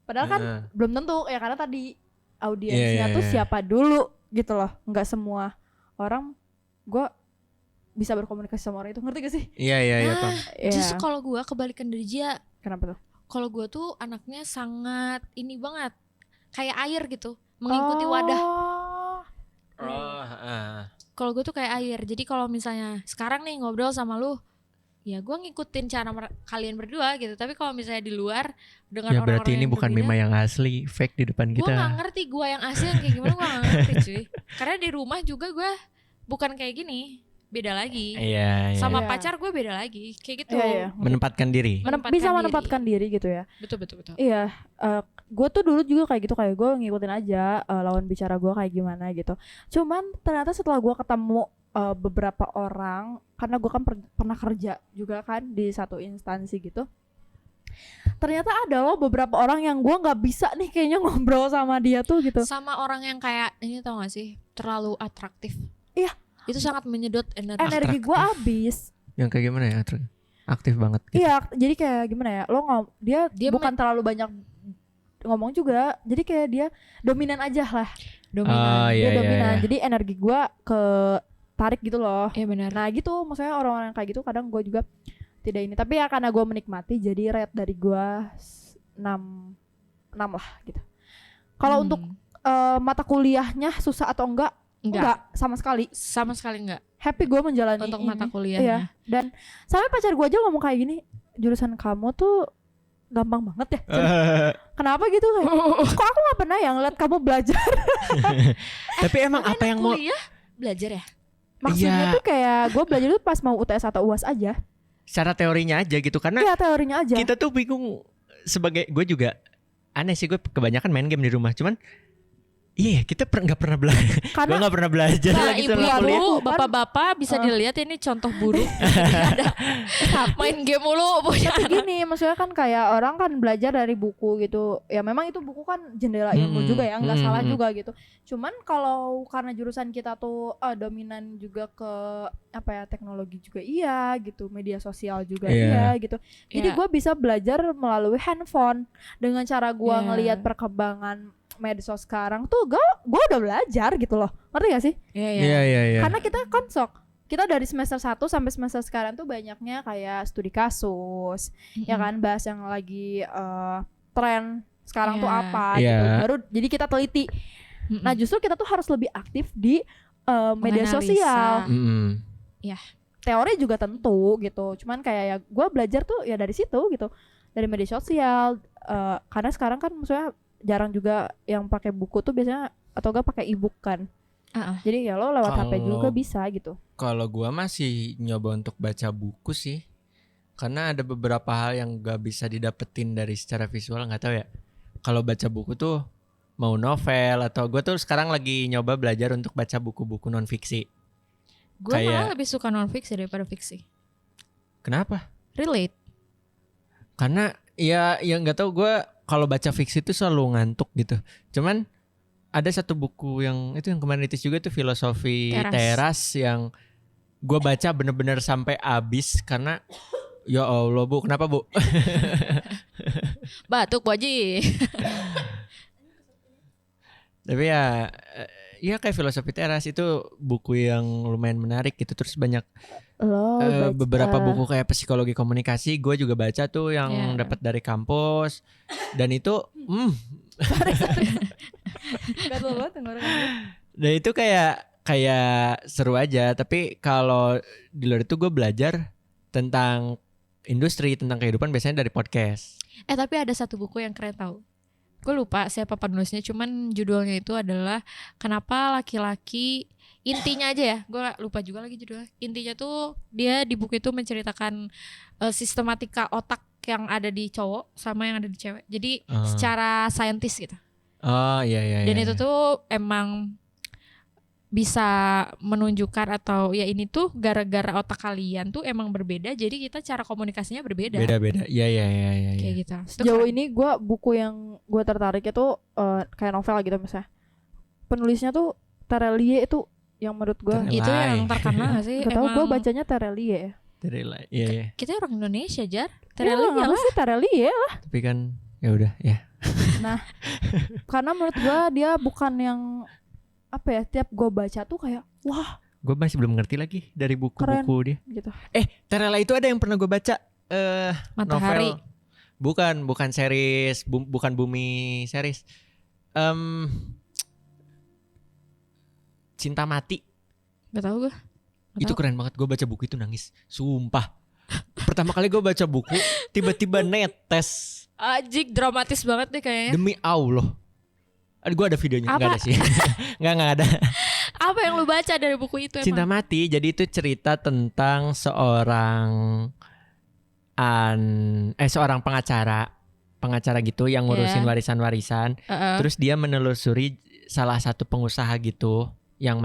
Padahal kan belum tentu ya karena tadi audiensnya tuh siapa dulu gitu loh. Nggak semua orang gue bisa berkomunikasi sama orang itu, ngerti gak sih? Iya Pam. Justru kalau gue kebalikan dari dia. Kenapa tuh? Kalau gue tuh anaknya sangat ini banget, kayak air gitu, mengikuti wadah. Kalau gue tuh kayak air. Jadi kalau misalnya sekarang nih ngobrol sama lu, ya gue ngikutin cara kalian berdua gitu. Tapi kalau misalnya di luar dengan Ya orang-orang berarti ini yang bukan berbeda, Mima yang asli, fake di depan gue kita. nggak ngerti gue yang asli yang kayak gimana, gue nggak ngerti cuy. Karena di rumah juga gue bukan kayak gini, beda lagi. Iya. Sama Iya. pacar gue beda lagi, kayak gitu. Iya. Menempatkan diri. Bisa menempatkan diri gitu ya. Betul. Iya, gue tuh dulu juga kayak gitu, kayak gue ngikutin aja lawan bicara gue kayak gimana gitu. Cuman ternyata setelah gue ketemu beberapa orang, karena gue kan pernah kerja juga kan di satu instansi gitu. Ternyata ada loh beberapa orang yang gue nggak bisa nih kayaknya ngobrol sama dia tuh gitu. Sama orang yang kayak ini tau gak sih, terlalu atraktif. Iya. Itu sangat menyedot energi. Energi gue habis. Yang kayak gimana ya? Aktif banget gitu. Iya, jadi kayak gimana ya? Dia bukan terlalu banyak ngomong juga. Jadi kayak dia dominan aja lah. Dominan. Dia iya, dominan. iya. Jadi energi gue ke tarik gitu loh. Iya benar. Nah gitu, maksudnya orang-orang kayak gitu kadang gue juga tidak ini. Tapi ya karena gue menikmati, jadi rate dari gue 6 lah gitu. Kalau untuk mata kuliahnya susah atau enggak sama sekali. Sama sekali enggak. Happy gue menjalani Untuk ini. mata kuliahnya. Iya. Dan sampai pacar gue aja ngomong kayak gini, jurusan kamu tuh gampang banget ya. Kenapa gitu kayak? Kok aku nggak pernah yang ngeliat kamu belajar? Tapi emang apa yang mau kuliah belajar ya? Maksudnya Iya. tuh kayak gue belajar tuh pas mau UTS atau UAS aja. secara teorinya aja gitu karena Iya teorinya aja. kita tuh bingung sebagai gue juga aneh sih gue kebanyakan main game di rumah cuman Iya, kita nggak pernah belajar. Karena Gue nggak pernah belajar Nah, lagi sama kuliah. ibu-ibu, bapak-bapak bisa dilihat ini contoh buruk. Ada main game mulu punya tapi gini, maksudnya kan kayak orang kan belajar dari buku gitu. Ya memang itu buku kan jendela ilmu juga ya, nggak salah juga gitu. Cuman kalau karena jurusan kita tuh dominan juga ke apa ya, teknologi juga iya gitu, media sosial juga iya gitu. Jadi gue bisa belajar melalui handphone dengan cara gue ngelihat perkembangan medsos sekarang tuh gue udah belajar gitu loh, ngerti gak sih? Iya. Karena kita kan kita dari semester 1 sampai semester sekarang tuh banyaknya kayak studi kasus, ya kan, bahas yang lagi tren sekarang tuh apa gitu, baru jadi kita teliti. Nah justru kita tuh harus lebih aktif di media sosial. Teori juga tentu gitu, cuman kayak ya gue belajar tuh ya dari situ gitu, dari media sosial. Karena sekarang kan maksudnya jarang juga yang pakai buku tuh biasanya, atau gak pakai e-book kan. Jadi ya lo lewat HP juga bisa gitu. Kalau gua masih nyoba untuk baca buku sih, karena ada beberapa hal yang gak bisa didapetin dari secara visual, nggak tahu ya. Kalau baca buku tuh mau novel atau gua tuh sekarang lagi nyoba belajar untuk baca buku-buku non fiksi. Gue malah lebih suka non fiksi daripada fiksi. Kenapa? Relate. Karena ya nggak tahu, gue kalau baca fiksi itu selalu ngantuk gitu. Cuman ada satu buku yang itu yang kemarin itu juga tuh, Filosofi Teras yang gue baca bener-bener sampai habis karena ya Allah Bu, kenapa Bu? Batuk Bu Haji. Tapi ya kayak Filosofi Teras itu buku yang lumayan menarik gitu. Terus banyak beberapa buku kayak Psikologi Komunikasi gue juga baca tuh yang dapat dari kampus. Dan itu dan itu kayak seru aja. Tapi kalau di luar itu gue belajar tentang industri, tentang kehidupan biasanya dari podcast. Tapi ada satu buku yang keren tau. Gue lupa siapa penulisnya, cuman judulnya itu adalah Kenapa Laki-laki, intinya aja ya, gue lupa juga lagi judulnya. Intinya tuh dia di buku itu menceritakan sistematika otak yang ada di cowok sama yang ada di cewek. Jadi secara saintis gitu. Iya. Dan itu tuh emang bisa menunjukkan atau ya ini tuh gara-gara otak kalian tuh emang berbeda, jadi kita cara komunikasinya berbeda. Beda-beda. Iya. Kayak gitu. Sejauh ini gue buku yang gue tertarik itu kayak novel gitu misalnya. Penulisnya tuh Terelie itu yang menurut gue itu yang terkenal gak sih? Gak tau, gue bacanya Terelie ya. Terelie, iya. Kita orang Indonesia, Jar. Terelie lah sih, Terelie lah. Tapi kan ya udah ya. Nah, karena menurut gue dia bukan yang apa ya, tiap gue baca tuh kayak wah, gue masih belum ngerti lagi dari buku-buku keren, dia gitu. Terelie itu ada yang pernah gue baca Matahari. Novel. Bukan series, bukan Bumi series. Cinta Mati. Gak tau gue. Itu keren banget, gue baca buku itu nangis, sumpah. Pertama kali gue baca buku tiba-tiba netes. Ajik, dramatis banget deh kayaknya. Demi Allah. Gue ada videonya, apa? Gak ada sih. Gak ada. Apa yang lu baca dari buku itu emang? Cinta Mati, jadi itu cerita tentang seorang pengacara gitu yang ngurusin warisan-warisan. Terus dia menelusuri salah satu pengusaha gitu yang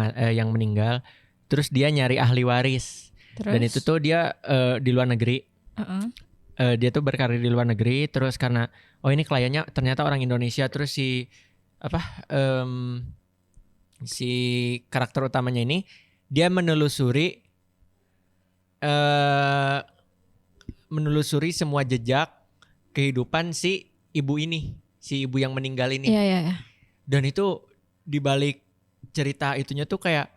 meninggal. Terus dia nyari ahli waris. Dan itu tuh dia di luar negeri. Dia tuh berkarir di luar negeri. Terus karena ini kliennya ternyata orang Indonesia. Terus si karakter utamanya ini dia menelusuri semua jejak kehidupan si ibu yang meninggal ini. Iya. Dan itu dibalik cerita itunya tuh kayak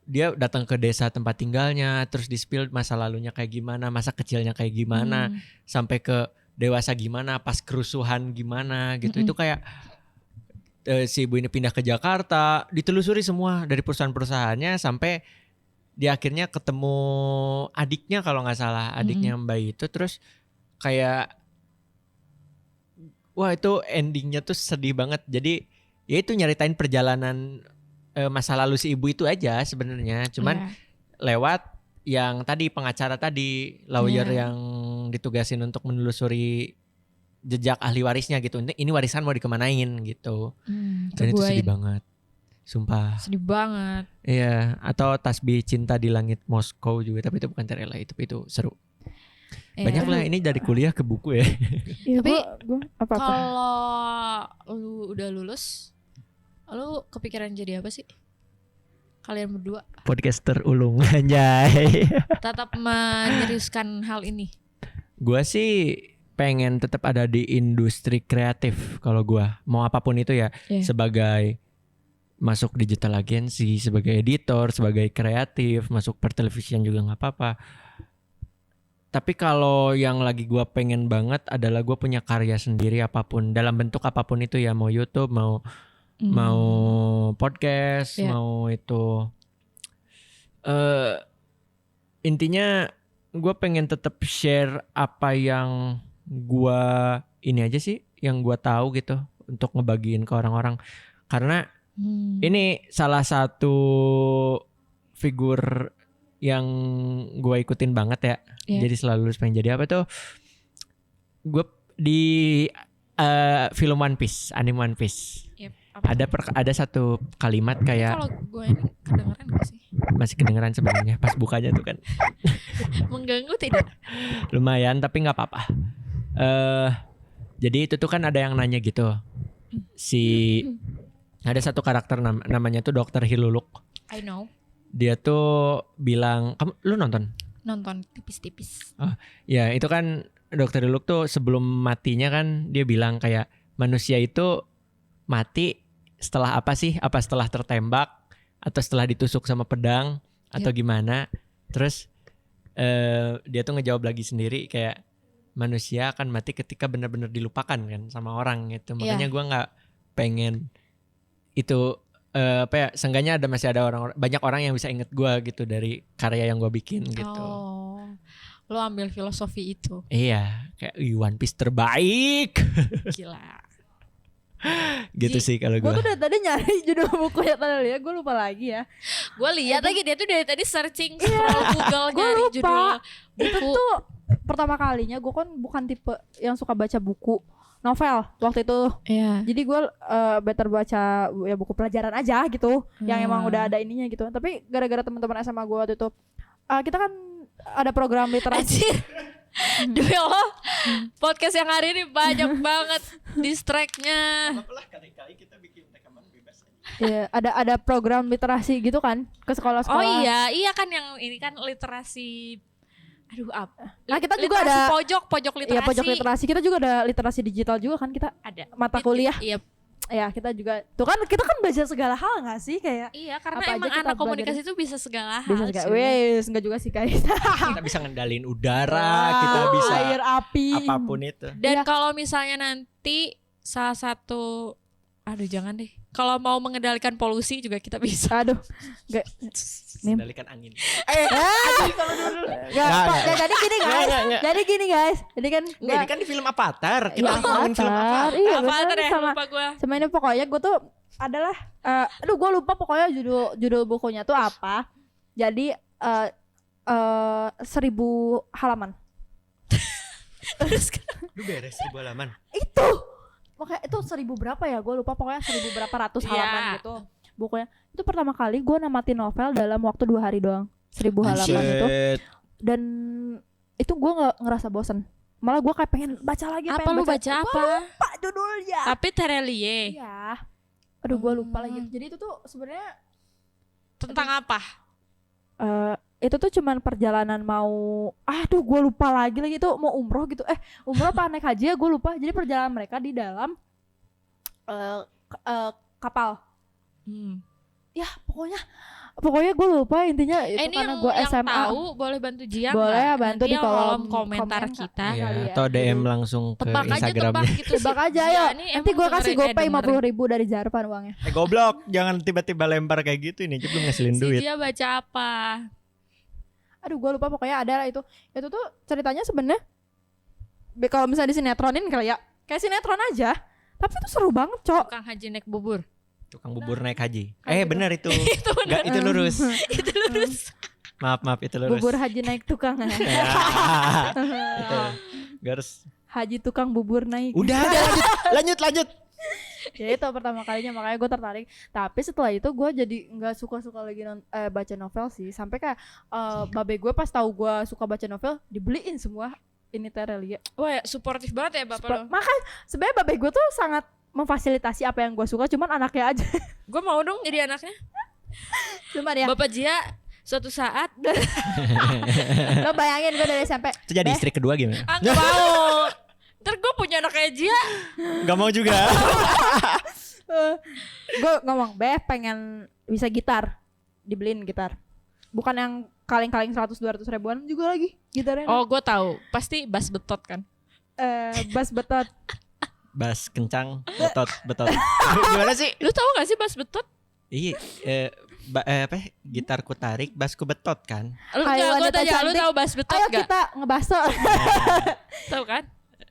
dia datang ke desa tempat tinggalnya, terus di-spill masa lalunya kayak gimana, masa kecilnya kayak gimana, sampai ke dewasa gimana, pas kerusuhan gimana gitu. Itu kayak si ibu ini pindah ke Jakarta, ditelusuri semua dari perusahaan-perusahaannya sampai dia akhirnya ketemu adiknya kalau nggak salah, adiknya Mbak itu. Terus kayak wah, itu endingnya tuh sedih banget. Jadi ya itu nyeritain perjalanan masa lalu si ibu itu aja sebenarnya. Cuman lewat yang tadi pengacara tadi, lawyer yang ditugasin untuk menelusuri jejak ahli warisnya gitu. Ini warisan mau dikemanain gitu. Dan itu sedih banget. Sumpah. Sedih banget. Iya, atau Tasbih Cinta di Langit Moskow juga, tapi itu bukan Terela, tapi itu seru. Banyak lah, ini dari kuliah ke buku ya. Tapi gua apa-apa. Kalau lu udah lulus, lu kepikiran jadi apa sih? Kalian berdua Podcaster ulung anjay. tetap menyeriuskan hal ini. Gua sih pengen tetap ada di industri kreatif kalau gua. Mau apapun itu ya, sebagai masuk digital agency, sebagai editor, sebagai kreatif, masuk pertelevisian juga nggak apa-apa. Tapi kalau yang lagi gue pengen banget adalah gue punya karya sendiri apapun, dalam bentuk apapun itu ya, mau YouTube, mau podcast, mau itu. Intinya gue pengen tetap share apa yang gue ini aja sih, yang gue tahu gitu, untuk ngebagiin ke orang-orang. Karena ini salah satu figur yang gue ikutin banget ya. Jadi selalu pengen jadi apa tuh. Gue di film One Piece, anime One Piece. Ada satu kalimat kayak. Kalau gue ini kedengeran gak sih? Masih kedengeran sebenarnya pas bukanya tuh kan. Mengganggu tidak? Lumayan tapi nggak apa-apa. Jadi itu tuh kan ada yang nanya gitu. Ada satu karakter namanya tuh Dr. Hiluluk. I know. Dia tuh bilang, lu nonton? Nonton tipis-tipis. Oh, ya itu kan Dr. Hiluluk tuh sebelum matinya kan dia bilang kayak manusia itu mati setelah apa sih? Apa setelah tertembak atau setelah ditusuk sama pedang atau gimana? Terus dia tuh ngejawab lagi sendiri kayak manusia akan mati ketika benar-benar dilupakan kan sama orang gitu. Makanya gua nggak pengen itu seenggaknya masih ada banyak orang yang bisa inget gue gitu dari karya yang gue bikin gitu. Lo ambil filosofi itu. Iya, kayak One Piece terbaik. Gila. Gitu sih kalau gue. Gue tuh dari tadi nyari judul bukunya tadi ya, gue lupa lagi ya. Gue lihat lagi dia tuh dari tadi searching scroll Google nyari judul buku. Itu tuh pertama kalinya gue kan bukan tipe yang suka baca buku novel waktu itu. Jadi gue better baca ya buku pelajaran aja gitu, yang emang udah ada ininya gitu. Tapi gara-gara teman-teman SMA gue waktu itu kita kan ada program literasi. Demi Allah, podcast yang hari ini banyak banget distract-nya. Kali-kali kita bikin rekaman bebas aja. Iya, ada program literasi gitu kan ke sekolah-sekolah. Oh iya kan yang ini kan literasi. Aduh apa? Nah kita juga literasi ada pojok literasi. Iya pojok literasi, kita juga ada literasi digital juga kan, kita ada mata kuliah. Iya. Ya kita juga tuh kan, kita kan belajar segala hal nggak sih kayak. Iya karena emang anak komunikasi itu bisa segala hal. Bisa segala. Wes nggak juga sih guys. Kita bisa ngendalin udara, kita bisa air, api, apapun itu. Dan kalau misalnya nanti salah satu, aduh jangan deh. Kalau mau mengendalikan polusi juga kita bisa. Aduh, nggak. Mengendalikan angin. Jadi gini guys. Jadi kan ini kan di film Avatar. Kita ngomongin film Avatar. Iya, Avatar ya, sama, lupa gue. Sama ini pokoknya gue tuh adalah gue lupa pokoknya judul bukunya tuh apa. Jadi 1000 halaman. Terus Lu beres 1000 halaman. Itu makanya itu 1000 berapa ya, gue lupa, pokoknya 1000 berapa ratus halaman gitu bukunya. Itu pertama kali gue namatin novel dalam waktu 2 hari doang, 1000 halaman itu. Dan itu gue nggak ngerasa bosan, malah gue kayak pengen baca lagi. Apa lu baca apa? Lupa judulnya. Tapi Terelie. Iya. Aduh gue lupa lagi. Jadi itu tuh sebenarnya tentang apa? Itu tuh cuman perjalanan gue lupa lagi itu mau umroh gitu, umroh apa naik haji ya, gue lupa. Jadi perjalanan mereka di dalam kapal. Ya pokoknya gue lupa intinya itu. Ini karena yang gue SMA tahu boleh bantu Jiang. Boleh gak? bantu nanti di kolom komentar komen, kita. Iya, kali ya. atau DM langsung ke Tebak aja, Instagramnya. tebak gitu. Tebak aja Iya, ya. ini Nanti emang gue kasih dengerin, GoPay 50.000 dari Jarpan uangnya. Goblok, jangan tiba-tiba lempar kayak gitu, ini aja belum ngasilin Si duit. dia baca apa? Aduh gue lupa, pokoknya ada lah itu. Itu tuh ceritanya sebenarnya kalau misalnya disinetроnin kali ya, kayak sinetron aja. Tapi itu seru banget, Cok. Tukang haji naik bubur. Tukang bubur naik haji. Gitu. Benar itu. Itu benar. Enggak, itu lurus. Itu lurus. Maaf itu lurus. Bubur haji naik tukang. Itu. Garis. Haji tukang bubur naik. Udah lanjut. Ya itu pertama kalinya, makanya gue tertarik. Tapi setelah itu gue jadi nggak suka lagi baca novel sih. Sampai kayak babe gue pas tahu gue suka baca novel dibeliin semua ini Terelia. Wah, suportif banget ya bapak lo. Makanya sebenarnya babe gue tuh sangat memfasilitasi apa yang gue suka, cuman anaknya aja. Gue mau dong jadi anaknya. Cuman ya. Bapak Jia suatu saat Lo bayangin gue dari SMP. Itu jadi istri kedua gimana? Gak mau. Ntar gue punya anak kayak Jia. Gak mau juga. Gue ngomong, pengen bisa gitar, dibeliin gitar. Bukan yang kaleng-kaleng 100-200 ribuan juga lagi gitarnya. Oh gue tahu, pasti bass betot kan. Bass betot. Bass kencang, betot. Gimana sih? Lu tahu gak sih bass betot? Iya, gitarku tarik, bassku betot kan? Lu Hai, gue wanita tanya, lu cantik. tahu bass betot Ayo gak? kita ngebaso. Tahu kan?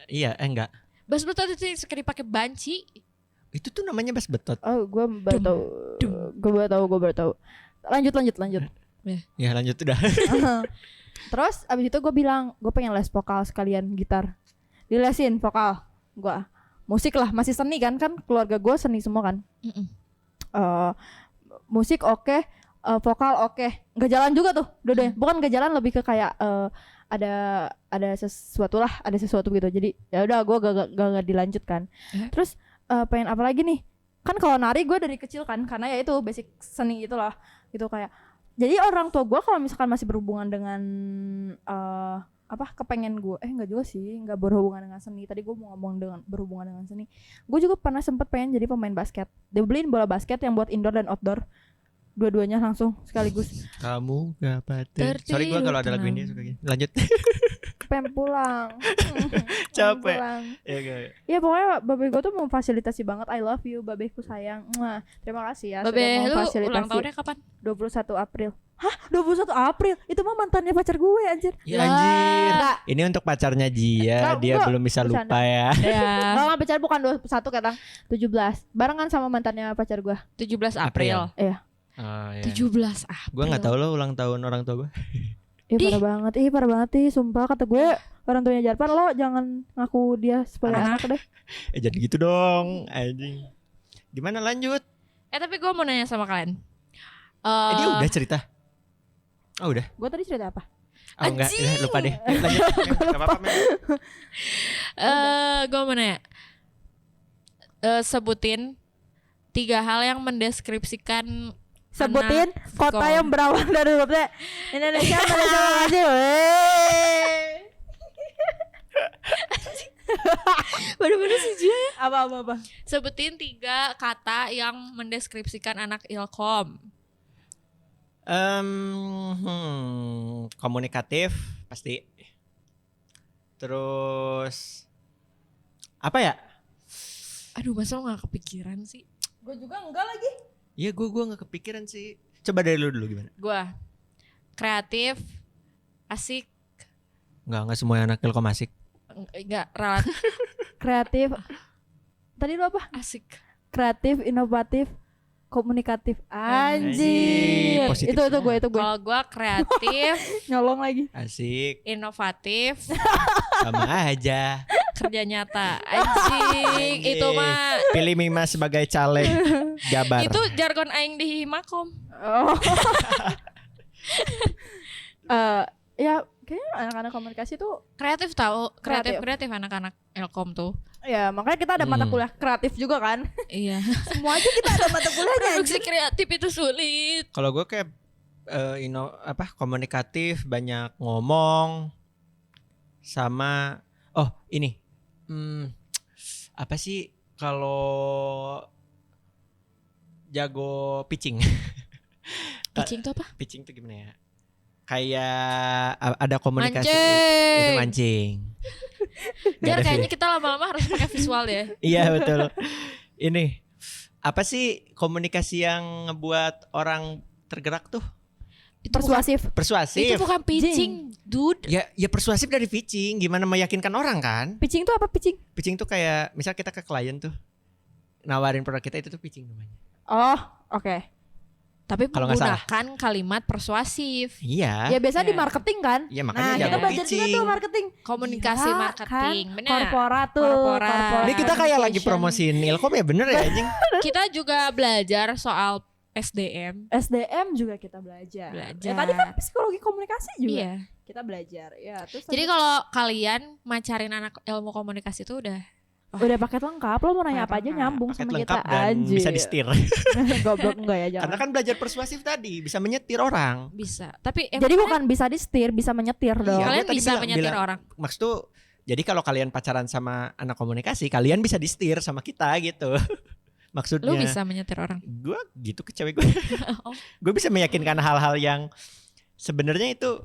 Iya, enggak. Bass betot itu yang suka dipakai banci. Itu tuh namanya bass betot. Oh, gue baru tahu. Gue baru tahu. Lanjut. Ya lanjut udah. Terus abis itu gue bilang, gue pengen les vokal sekalian gitar. Dilesin vokal. Gue musik lah, masih seni kan keluarga gue seni semua kan. Musik oke, vokal oke. Nggak jalan juga tuh dua-duanya. Bukan nggak jalan, lebih ke kayak ada sesuatu gitu. Jadi ya udah gue gak dilanjutkan. Terus pengen apa lagi nih? Kan kalau nari gue dari kecil kan, karena ya itu basic seni itulah gitu kayak. Jadi orang tua gue kalau misalkan masih berhubungan dengan kepengen gue nggak juga sih, nggak berhubungan dengan seni. Tadi gue mau ngomong dengan berhubungan dengan seni. Gue juga pernah sempet pengen jadi pemain basket. Dia beliin bola basket yang buat indoor dan outdoor, dua-duanya langsung sekaligus. Kamu gak patah. Sorry gue kalau ada lagu ini suka gini. Lanjut. Pengen pulang. Capek. Pulang. Ya. Ya pokoknya babe gue tuh memfasilitasi banget. I love you babeku sayang. Mwah. Terima kasih ya Babe, sudah lu memfasilitasi. ulang tahunnya kapan? 21 April. Hah? 21 April? Itu mah mantannya pacar gue anjir. Ya anjir. Nggak. Ini untuk pacarnya Jia, Nggak, dia gua belum bisa bercanda. lupa ya. Ya, Nggak pacar bukan 21 katang 17. Barengan sama mantannya pacar gue. 17 April. Iya. Oh, ya. 17 April. Gue nggak tahu lo ulang tahun orang tua gue. Parah banget ih, sumpah kata gue orang tuanya Jarpan, lo jangan ngaku dia sebagai anak deh. Jadi gitu dong, anjing. Gimana lanjut? Tapi gue mau nanya sama kalian. Dia udah cerita. Oh udah. Gue tadi cerita apa? Oh enggak, Anjing. ya, lupa deh. Lanjut. Enggak apa-apa, Mel. Gue mau nanya. Sebutin 3 hal yang mendeskripsikan Sebutin anak kota kom. yang berawal dari hurufnya Indonesia. Terima kasih. Bener-bener sih Jia ya. Apa? Sebutin 3 kata yang mendeskripsikan anak Ilkom. Komunikatif pasti. Terus apa ya? Aduh, masa lo gak kepikiran sih? Gue juga enggak lagi. Iya, gue nggak kepikiran sih. Coba dari lu dulu gimana? Gue kreatif, asik, Nggak semua anak Ilkom asik. enggak relatif, Kreatif. Tadi lu apa? asik. Kreatif, inovatif, komunikatif. Anjing. Anjir. Positif Itu gue. Kalau gue kreatif, Nyolong lagi. Asik, inovatif, sama aja. kerja nyata. Anjing, itu mah Pilih Mima sebagai caleg Jabar. itu jargon aing di Himakom. Oh. Ya kayaknya anak-anak komunikasi tuh Kreatif tahu, Kreatif. kreatif anak-anak Ilkom tuh. ya makanya kita ada mata kuliah kreatif juga kan. Iya. Semua aja kita ada mata kuliahnya. Produksi kreatif itu sulit. Kalau gue kayak komunikatif, banyak ngomong, sama ini apa sih kalau jago pitching? Pitching tuh apa? Pitching tuh gimana ya? Kayak ada komunikasi Mancing. itu mancing. Nggak Jar, ada kayaknya sih. kita lama-lama harus pakai visual ya. Iya betul. Ini apa sih komunikasi yang ngebuat orang tergerak tuh? Persuasif. Persuasif. Itu bukan pitching, dude. Ya persuasif dari pitching. Gimana meyakinkan orang kan? Pitching tuh apa pitching? Pitching tuh kayak misal kita ke klien tuh nawarin produk kita, itu tuh pitching namanya. Oh, oke. Tapi Kalau nggak salah. menggunakan kalimat persuasif. Iya. Ya biasanya Iya. di marketing kan. Iya, makanya Nah, jangan kita belajar juga pitching. tuh marketing. Komunikasi Iya, marketing, kan? benar. Korporat tuh. Korporat. Ini kita kayak lagi Communication. promosiin Ilkom ya, bener ya anjing. Kita juga belajar soal SDM. SDM juga kita belajar. Belajar. Ya, tadi kan psikologi komunikasi juga Iya. kita belajar. Ya, terus Jadi kalau kalian macarin anak ilmu komunikasi itu udah paket lengkap, lo mau nanya apa aja Paket nyambung Paket sama lengkap kita dan anjir. bisa disetir. Goblok enggak ya, jangan. Karena kan belajar persuasif tadi, bisa menyetir orang. bisa. Tapi Jadi bukan bisa disetir, bisa menyetir dong. Iya, kalian gua tadi bisa menyetir bilang- orang. Maksud tuh, jadi kalau kalian pacaran sama anak komunikasi, kalian bisa disetir sama kita gitu. Maksudnya. Lu bisa menyetir orang. Gue gitu ke cewek gue. Oh. Gue bisa meyakinkan hal-hal yang sebenarnya itu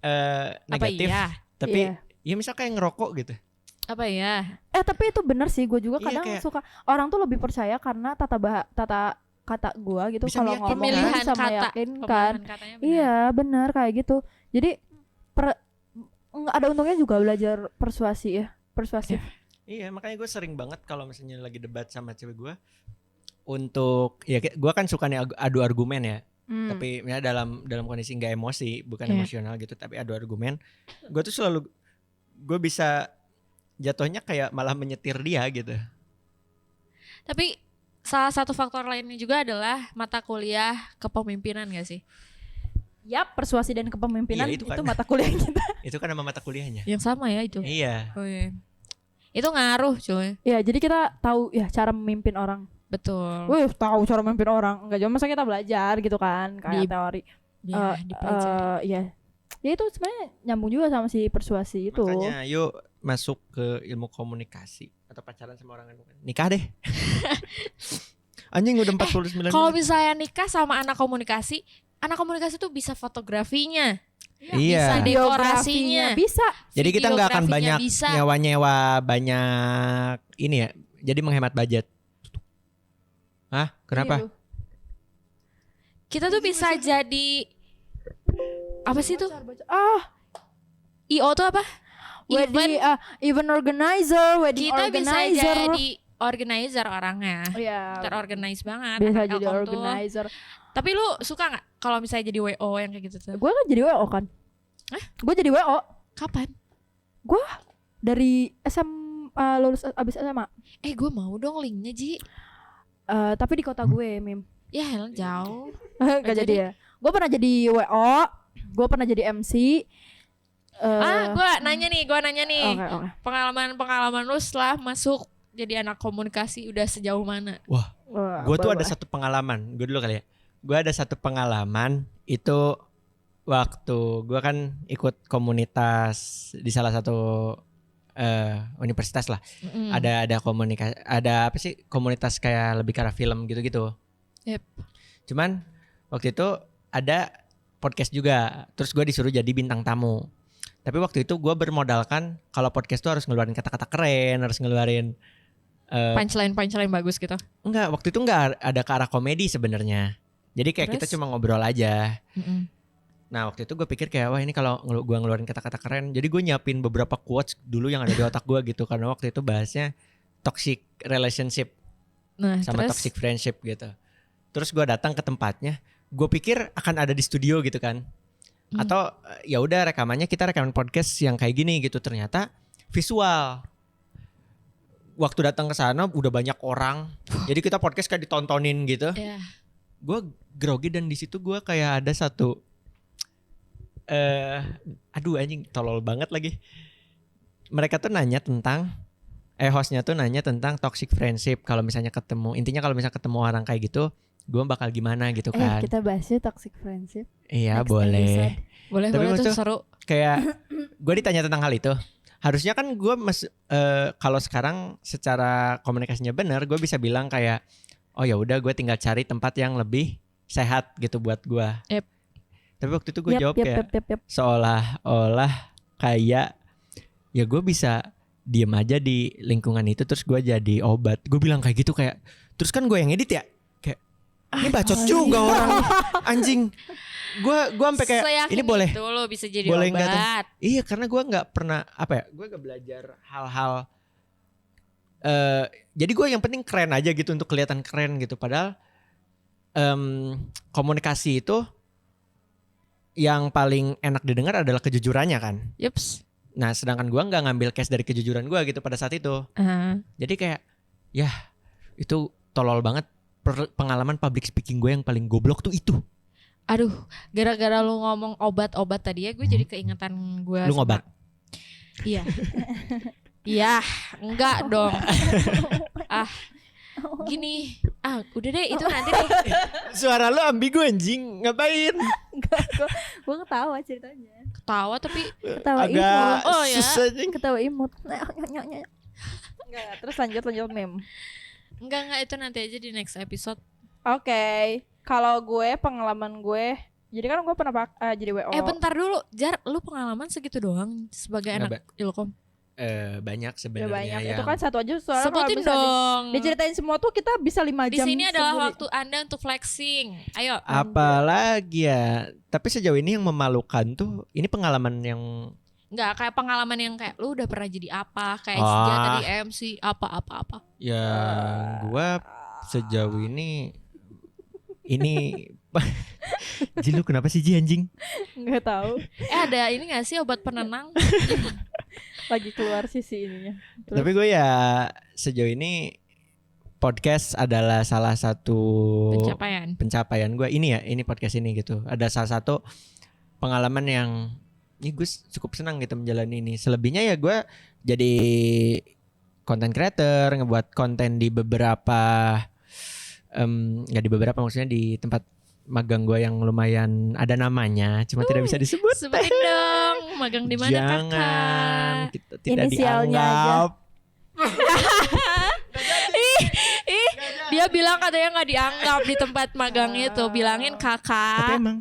Apa negatif. iya? Tapi Iya. ya misal kayak ngerokok gitu. Apa ya? Tapi itu bener sih, gue juga Iya, kadang kayak- suka orang tuh lebih percaya karena tata kata gue gitu, Bisa kalau meyakinkan. ngomong Pemilihan bisa kata. meyakinkan. Pemilihan katanya benar. Iya benar kayak gitu. Jadi ada untungnya juga belajar persuasi ya, persuasif. Iya, makanya gue sering banget kalau misalnya lagi debat sama cewek gue untuk ya gue kan suka nih adu argumen ya. Tapi ya dalam kondisi nggak emosi, bukan Iya. emosional gitu, tapi adu argumen. Gue tuh selalu gue bisa jatuhnya kayak malah menyetir dia gitu. Tapi salah satu faktor lainnya juga adalah mata kuliah kepemimpinan gak sih? Yap, persuasi dan kepemimpinan Iya, itu itu kan. mata kuliah kita. Itu kan nama mata kuliahnya. Yang sama ya itu. Iya. Oh iya. Itu ngaruh cuy. Ya, jadi kita tahu ya cara memimpin orang. Betul. Wih, tahu cara memimpin orang. Enggak cuma masa kita belajar gitu kan, kayak Di- teori. Ya, dipelajari. Ya. Ya itu sebenarnya nyambung juga sama si persuasi itu. Makanya yuk masuk ke ilmu komunikasi atau pacaran sama orang yang bukan. Nikah deh. Anjing udah 49 Kalau menit. misalnya nikah sama anak komunikasi tuh bisa fotografinya, bisa Iya. dekorasinya. Bisa. Jadi kita nggak akan videografinya banyak bisa. nyewa-nyewa banyak ini ya. Jadi menghemat budget. Hah? Kenapa? Iya, Kita tuh bisa jadi apa sih tuh? IO tuh apa? Event organizer, wedding Kita bisa organizer. jadi organizer orangnya. Iya. Terorganize banget. Bisa anak jadi Telkom tuh. organizer. Tapi lu suka nggak kalau misalnya jadi WO yang kayak gitu tuh? Gue kan jadi WO kan. Hah? Gue jadi WO Kapan? dari lulus abis SMA. Gue mau dong linknya Ji. Tapi di kota gue, Mim. Ya elah, jauh. Gak jadi ya. Gue pernah jadi WO, gue pernah jadi MC. Gue nanya nih. Oke. Pengalaman lu setelah masuk jadi anak komunikasi udah sejauh mana? Wah, Gue tuh ada boleh. satu pengalaman. Gue dulu kali ya. Gue ada satu pengalaman itu waktu gue kan ikut komunitas di salah satu universitas lah. Mm. Ada komunikasi, ada apa sih, komunitas kayak lebih ke arah film gitu-gitu. Yep. Cuman waktu itu ada podcast juga. Terus gue disuruh jadi bintang tamu. Tapi waktu itu gue bermodalkan kalau podcast tuh harus ngeluarin kata-kata keren, harus ngeluarin Punchline bagus gitu. enggak, waktu itu enggak ada ke arah komedi sebenarnya. Jadi kayak kita Terus? cuma ngobrol aja. Mm-mm. Nah waktu itu gue pikir kayak wah ini kalau gue ngeluarin kata-kata keren. Jadi gue nyiapin beberapa quotes dulu yang ada di otak gue gitu. Karena waktu itu bahasnya toxic relationship Nah, sama terus toxic friendship gitu. Terus gue datang ke tempatnya. Gue pikir akan ada di studio gitu kan. Atau ya udah rekamannya kita rekaman podcast yang kayak gini gitu. Ternyata visual. Waktu datang ke sana udah banyak orang. Jadi kita podcast kayak ditontonin gitu. ya. Gue grogi dan di situ gue kayak ada satu aduh anjing tolol banget lagi. Mereka tuh nanya tentang hostnya tuh nanya tentang toxic friendship. Kalau misalnya ketemu, intinya kalau misalnya ketemu orang kayak gitu, gue bakal gimana gitu kan. Kita bahasnya toxic friendship. Iya next boleh. Boleh Tapi tuh maksudnya- seru. Kayak gue ditanya tentang hal itu. Harusnya kan gue kalau sekarang secara komunikasinya benar, gue bisa bilang kayak oh ya udah gue tinggal cari tempat yang lebih sehat gitu buat gue. Yep. Tapi waktu itu gue jawab kayak Yep. seolah-olah kayak ya gue bisa diem aja di lingkungan itu terus gue jadi obat. Gue bilang kayak gitu kayak terus kan gue yang edit ya kayak ini bacot juga orang anjing. Gue sampai kayak Seyakin ini boleh itu lo bisa jadi boleh nggak tuh? obat. Iya karena gue nggak pernah apa ya gue gak belajar hal-hal jadi gue yang penting keren aja gitu untuk kelihatan keren gitu padahal komunikasi itu yang paling enak didengar adalah kejujurannya kan. Yups. Nah sedangkan gue nggak ngambil case dari kejujuran gue gitu pada saat itu. Jadi kayak ya itu tolol banget. Pengalaman public speaking gue yang paling goblok tuh itu. Aduh, gara-gara lu ngomong obat-obat tadi ya, gue jadi keingetan gue. Lu ngobat? Iya. Iya, enggak dong. Gini, udah deh itu nanti deh. Suara lu ambigu anjing, ngapain? Enggak, gue ketawa ceritanya. Ketawa tapi Ketawa agak imut. Oh ya. susah anjing. Ketawa imut. Enggak, terus lanjut mem. Enggak itu nanti aja di next episode. Oke. Kalau gue pengalaman gue, jadi kan gue pernah jadi WO. Bentar dulu, Jar, lu pengalaman segitu doang sebagai anak Ilkom? Banyak Ya sebenarnya banyak. yang Itu kan satu aja soalnya kalau Sebutin bisa dong. diceritain semua tuh kita bisa 5 Di jam. sini adalah sendiri. waktu Anda untuk flexing. Ayo. apalagi ya. Tapi sejauh ini yang memalukan tuh ini pengalaman yang Enggak kayak pengalaman yang kayak lu udah pernah jadi apa, kayak dia tadi MC apa. ya gua sejauh ini Ji lu kenapa sih Ji anjing? Nggak tahu. Ada ini gak sih obat penenang? Lagi keluar sisi ininya. Terus? Tapi gue ya sejauh ini podcast adalah salah satu pencapaian gue ini podcast ini gitu. Ada salah satu pengalaman yang gue cukup senang gitu menjalani ini. Selebihnya ya gue jadi content creator, ngebuat konten di beberapa nggak di beberapa, maksudnya di tempat magang gue yang lumayan ada namanya, cuma tidak bisa disebut. Sebutin dong, magang di mana Jangan, kakak? kita tidak Inisialnya dianggap. Dia bilang katanya nggak dianggap di tempat magang itu, bilangin Tapi kakak. emang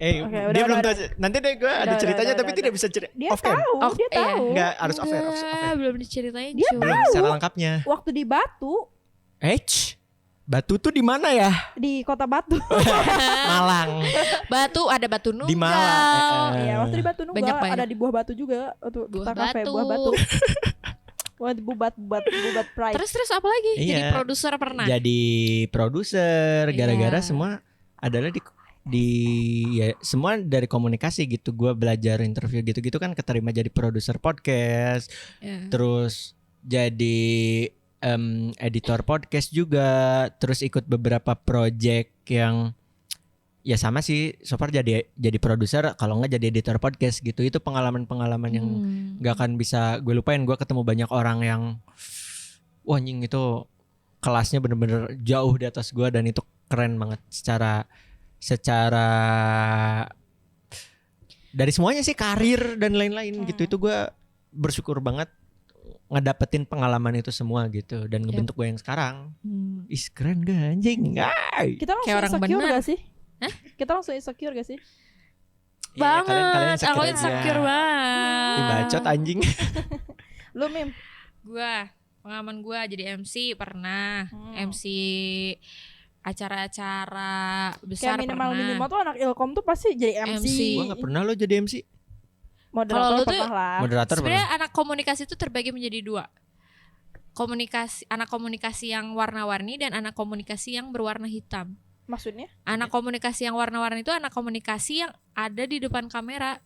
Oke, dia udah, belum udah. tahu. Nanti deh gue ada ceritanya tapi tidak bisa cerita. Dia tahu, dia tahu. Enggak, harus off air. Belum diceritain. Dia cuy. Belum secara lengkapnya. Waktu di Batu, Batu tuh di mana ya? di kota Batu. Malang. Batu ada Batu Nunggal. Di Malang. Iya, waktu di Batu Nunggal Banyak banyak. ada di Buah Batu juga. Waktu Buah kita kafe Batu. Buah Batu. Buat bubat pride. Terus apa lagi? Iya. Jadi produser pernah. Jadi produser gara-gara Iya. semua adalah di ya semua dari komunikasi gitu. Gue belajar interview gitu-gitu kan, keterima jadi produser podcast. Iya. Terus jadi editor podcast juga, terus ikut beberapa project yang ya sama sih, so far jadi produser, kalau nggak jadi editor podcast gitu. Itu pengalaman-pengalaman yang nggak akan bisa gue lupain. Gue ketemu banyak orang yang wah anjing itu kelasnya bener-bener jauh di atas gue, dan itu keren banget secara dari semuanya sih, karir dan lain-lain gitu. Itu gue bersyukur banget ngedapetin pengalaman itu semua gitu, dan ngebentuk gue yang sekarang. Is keren gak anjing? Kita langsung Kayak orang insecure bener. gak sih? Hah? Kita langsung insecure gak sih? Banget. Kalian Aku aja. insecure banget. Ih, bacot anjing. Lu Mim? Pengalaman gue jadi MC pernah. MC acara-acara besar Kayak pernah. minimal tuh anak Ilkom tuh pasti jadi MC. Gue gak pernah lo jadi MC. Kalau Moderator lu tuh pernah lah. Moderator Sebenarnya pernah. anak komunikasi itu terbagi menjadi dua. Anak komunikasi yang warna-warni dan anak komunikasi yang berwarna hitam. Maksudnya? Anak komunikasi yang warna-warni itu anak komunikasi yang ada di depan kamera.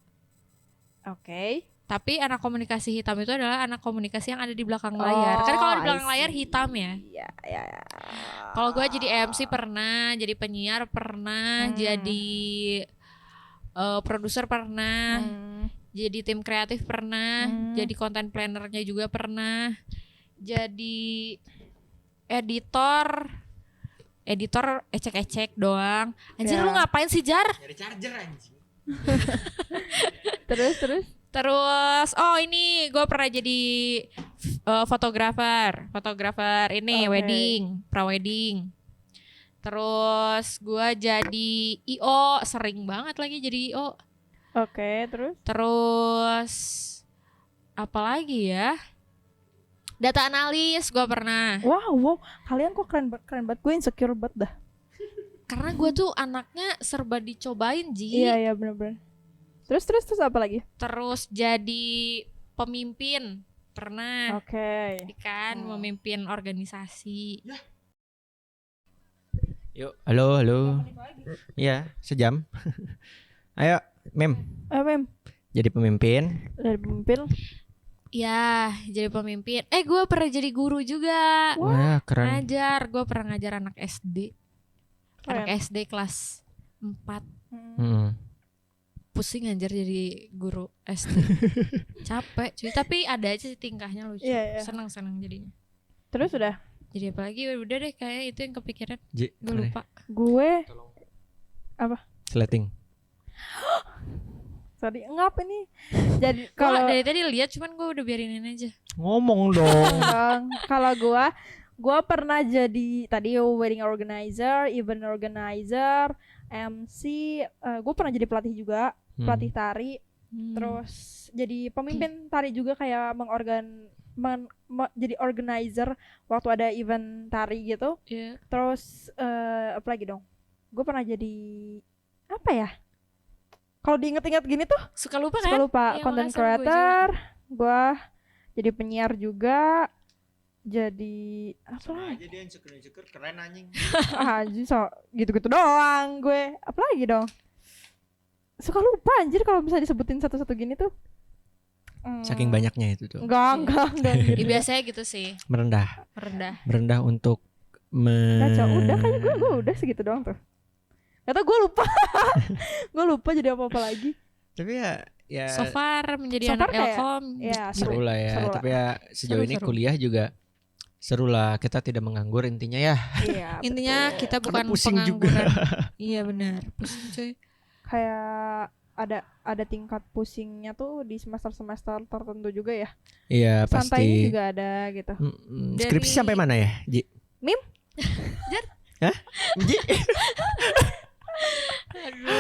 Oke. Tapi anak komunikasi hitam itu adalah anak komunikasi yang ada di belakang layar. Kan kalau di belakang layar hitam ya. Iya. Kalau gue jadi MC pernah, jadi penyiar pernah, jadi produser pernah, jadi tim kreatif pernah, jadi content plannernya juga pernah, jadi editor ecek-ecek doang. Anjir Ya. lu ngapain sih Jar? Nyari charger anjing. Terus? Terus ini gue pernah jadi fotografer ini Oke. wedding, pra-wedding. Terus gue jadi IO, sering banget lagi jadi IO. Oke, terus? Terus apa lagi ya? Data analis gue pernah. Wow, kalian kok keren banget. Gue insecure banget dah. Karena gue tuh anaknya serba dicobain Ji. Iya, bener-bener. Terus apa lagi? Terus jadi pemimpin pernah. Oke. Kan memimpin organisasi. Yuk, halo. Iya, sejam. Ayo, Mem. Jadi pemimpin. Dari pemimpin. Ya, jadi pemimpin. Gue pernah jadi guru juga. Wah, keren. Ngajar, gue pernah ngajar anak SD. Anak Keren. SD kelas 4. Pusing ngajar jadi guru SD. Capek cuy, tapi ada aja sih tingkahnya lucu. Iya. Senang-senang jadinya. Terus udah. Jadi apa lagi? Udah deh, kayak itu yang kepikiran. Gue Gue lupa. Gue Sleting. sorry ngap ini. Jadi Kalau kalau dari tadi lihat, cuman gue udah biarinin aja. Ngomong dong. kalau gue pernah jadi tadi wedding organizer, event organizer, MC, gue pernah jadi pelatih juga, pelatih tari, terus jadi pemimpin tari juga kayak jadi organizer waktu ada event tari gitu. Iya. Terus apa lagi dong? Gue pernah jadi apa ya? Kalau diinget-inget gini tuh Suka lupa suka kan? lupa. Iya, Content makanya sama gue creator, gue jadi penyiar juga, jadi apa lagi? Jadi yang syukur keren anjing. Anjir so gitu-gitu doang gue. Apa lagi dong? Suka lupa anjir kalau bisa disebutin satu-satu gini tuh. Saking banyaknya itu tuh. Enggak gitu. Ya, biasanya gitu sih. Merendah untuk Kacau, udah kayak gue udah segitu doang tuh. Kata gue lupa. Gue lupa jadi apa-apa lagi. Tapi ya So far menjadi So anak far kayak- Elkom. Ya, seru lah ya. seru lah. Tapi ya sejauh ini Seru. kuliah juga seru lah. Kita tidak menganggur intinya ya. Iya. Intinya betul. kita Karena bukan pusing juga. pengangguran. Iya benar. Pusing cuy. Kayak ada tingkat pusingnya tuh di semester-semester tertentu juga ya. Iya Santainya pasti. juga ada gitu. Dari- Skripsi sampai mana ya, Ji? Mim? Hah? Ji?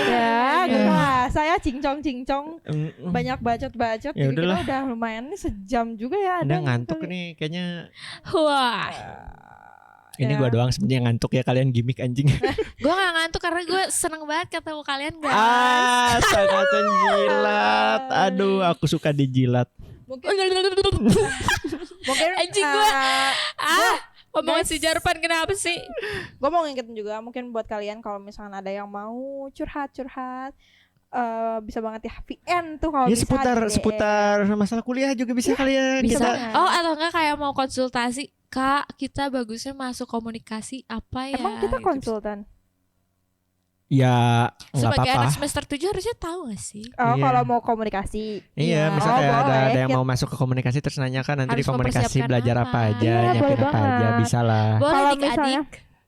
Ya, gitu lah. Saya cincong banyak bacot-bacot. Ya Jadi kita udahlah. udah lumayan nih sejam juga ya. Udah yang ngantuk kali. nih kayaknya. Wah. Ini Ya. gua doang sebenarnya yang ngantuk ya, kalian gimmick anjing. Gue gak ngantuk karena gue seneng banget ketemu kalian guys. Sangat jilat. Aduh, aku suka dijilat. Mungkin Anjing gua. Omongan si Jarpan kenapa sih? gue mau ngingetin juga mungkin buat kalian kalau misalkan ada yang mau curhat bisa banget ya VN tuh kalau Ya bisa seputar masalah kuliah juga bisa kalian. Bisa. Kita- Oh atau enggak kayak mau konsultasi, Kak, kita bagusnya masuk komunikasi apa ya? Emang kita Gitu. konsultan? Ya nggak Sebagai apa-apa. anak semester 7 harusnya tahu gak sih? Oh Iya. kalau mau komunikasi. Iya, Iya. misalnya Oh, ada boleh. yang mau masuk ke komunikasi terus nanyakan nanti Harus di komunikasi mempersiapkan belajar apa apa. aja, Iya, nyiapin boleh apa aja, banget. bisa lah. Boleh Kalau adik-adik. misalnya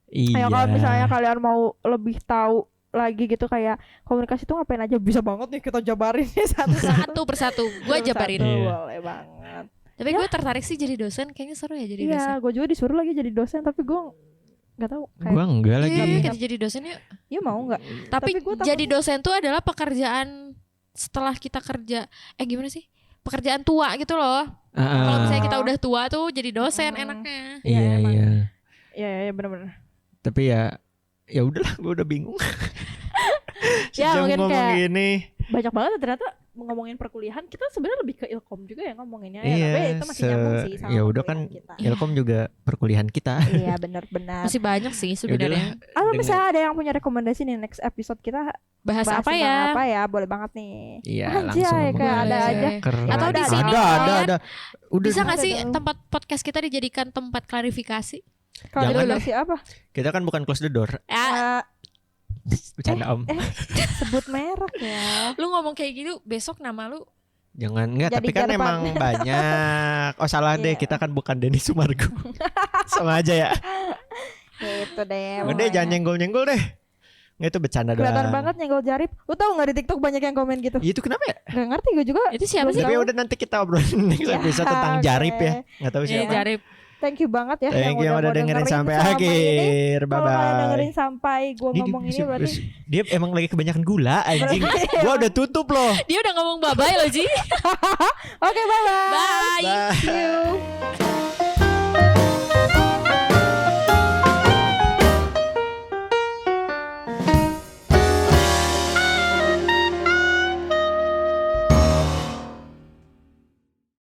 Iya. Kayak kalau misalnya kalian mau lebih tahu lagi gitu kayak komunikasi itu ngapain aja bisa banget nih kita jabarin nih satu-satu. Satu persatu gue jabarin. Iya. Boleh banget. Tapi gue tertarik sih jadi dosen, kayaknya seru ya jadi dosen. Iya, gue juga disuruh lagi jadi dosen tapi gue nggak tahu. Gua enggak lagi. Iya, kita jadi dosen yuk. Iya mau nggak? Tapi Tapi gua takut- jadi dosen tuh adalah pekerjaan setelah kita kerja. Gimana sih? Pekerjaan tua gitu loh. Kalau misalnya kita udah tua tuh jadi dosen enaknya. Iya, emang. iya. Iya benar-benar. Tapi ya udahlah, gua udah bingung. Ya, Sejam mungkin ngomong kayak- gini. Banyak banget ternyata ngomongin perkuliahan kita sebenarnya lebih ke ilkom juga ya ngomonginnya Iya, ya, tapi itu masih nyambung sih sama ya udah kan perkuliahan kita. Ilkom juga perkuliahan kita. Iya benar-benar. Masih banyak sih Ya udahlah. sebenarnya. Kalau Dengan- misalnya ada yang punya rekomendasi nih next episode kita Bahas apa tentang ya? Apa ya? Boleh banget nih. Iya, Anjay, langsung kayak ada Boleh. aja. Keren. Atau di sini ada, kalian ada. Udah Bisa gak ada sih dong. tempat podcast kita dijadikan tempat klarifikasi? Kalau Jangan ada lah. versi apa? kita kan bukan close the door. Bercanda Om. Sebut merek ya. Lu ngomong kayak gitu, besok nama lu Jangan enggak, Jadi tapi kan Jarpan. emang banyak. Oh salah deh, Iya. kita kan bukan Denny Sumargo. Sama aja ya. Gitu deh. Udah pokoknya. jangan nyenggol-nyenggol deh. Nggak, itu bercanda doang. Kelihatan banget nyenggol Jarip. Lu tahu nggak di TikTok banyak yang komen gitu? Itu kenapa ya? Gak ngerti gue juga. itu siapa sih? Tapi udah nanti kita obrolin next Ya, episode tentang oke. Jarip ya. Nggak tahu Iya, siapa. Jarip. Thank you banget ya Thank you yang udah mau dengerin sampai selama ini. akhir. Bye Kalau kalian dengerin bye. sampai gue ngomong ini berarti Dia emang lagi kebanyakan gula anjing. Gua udah tutup loh. Dia udah ngomong bye-bye loh, Ji. Oke bye bye. Bye. Bye. See you.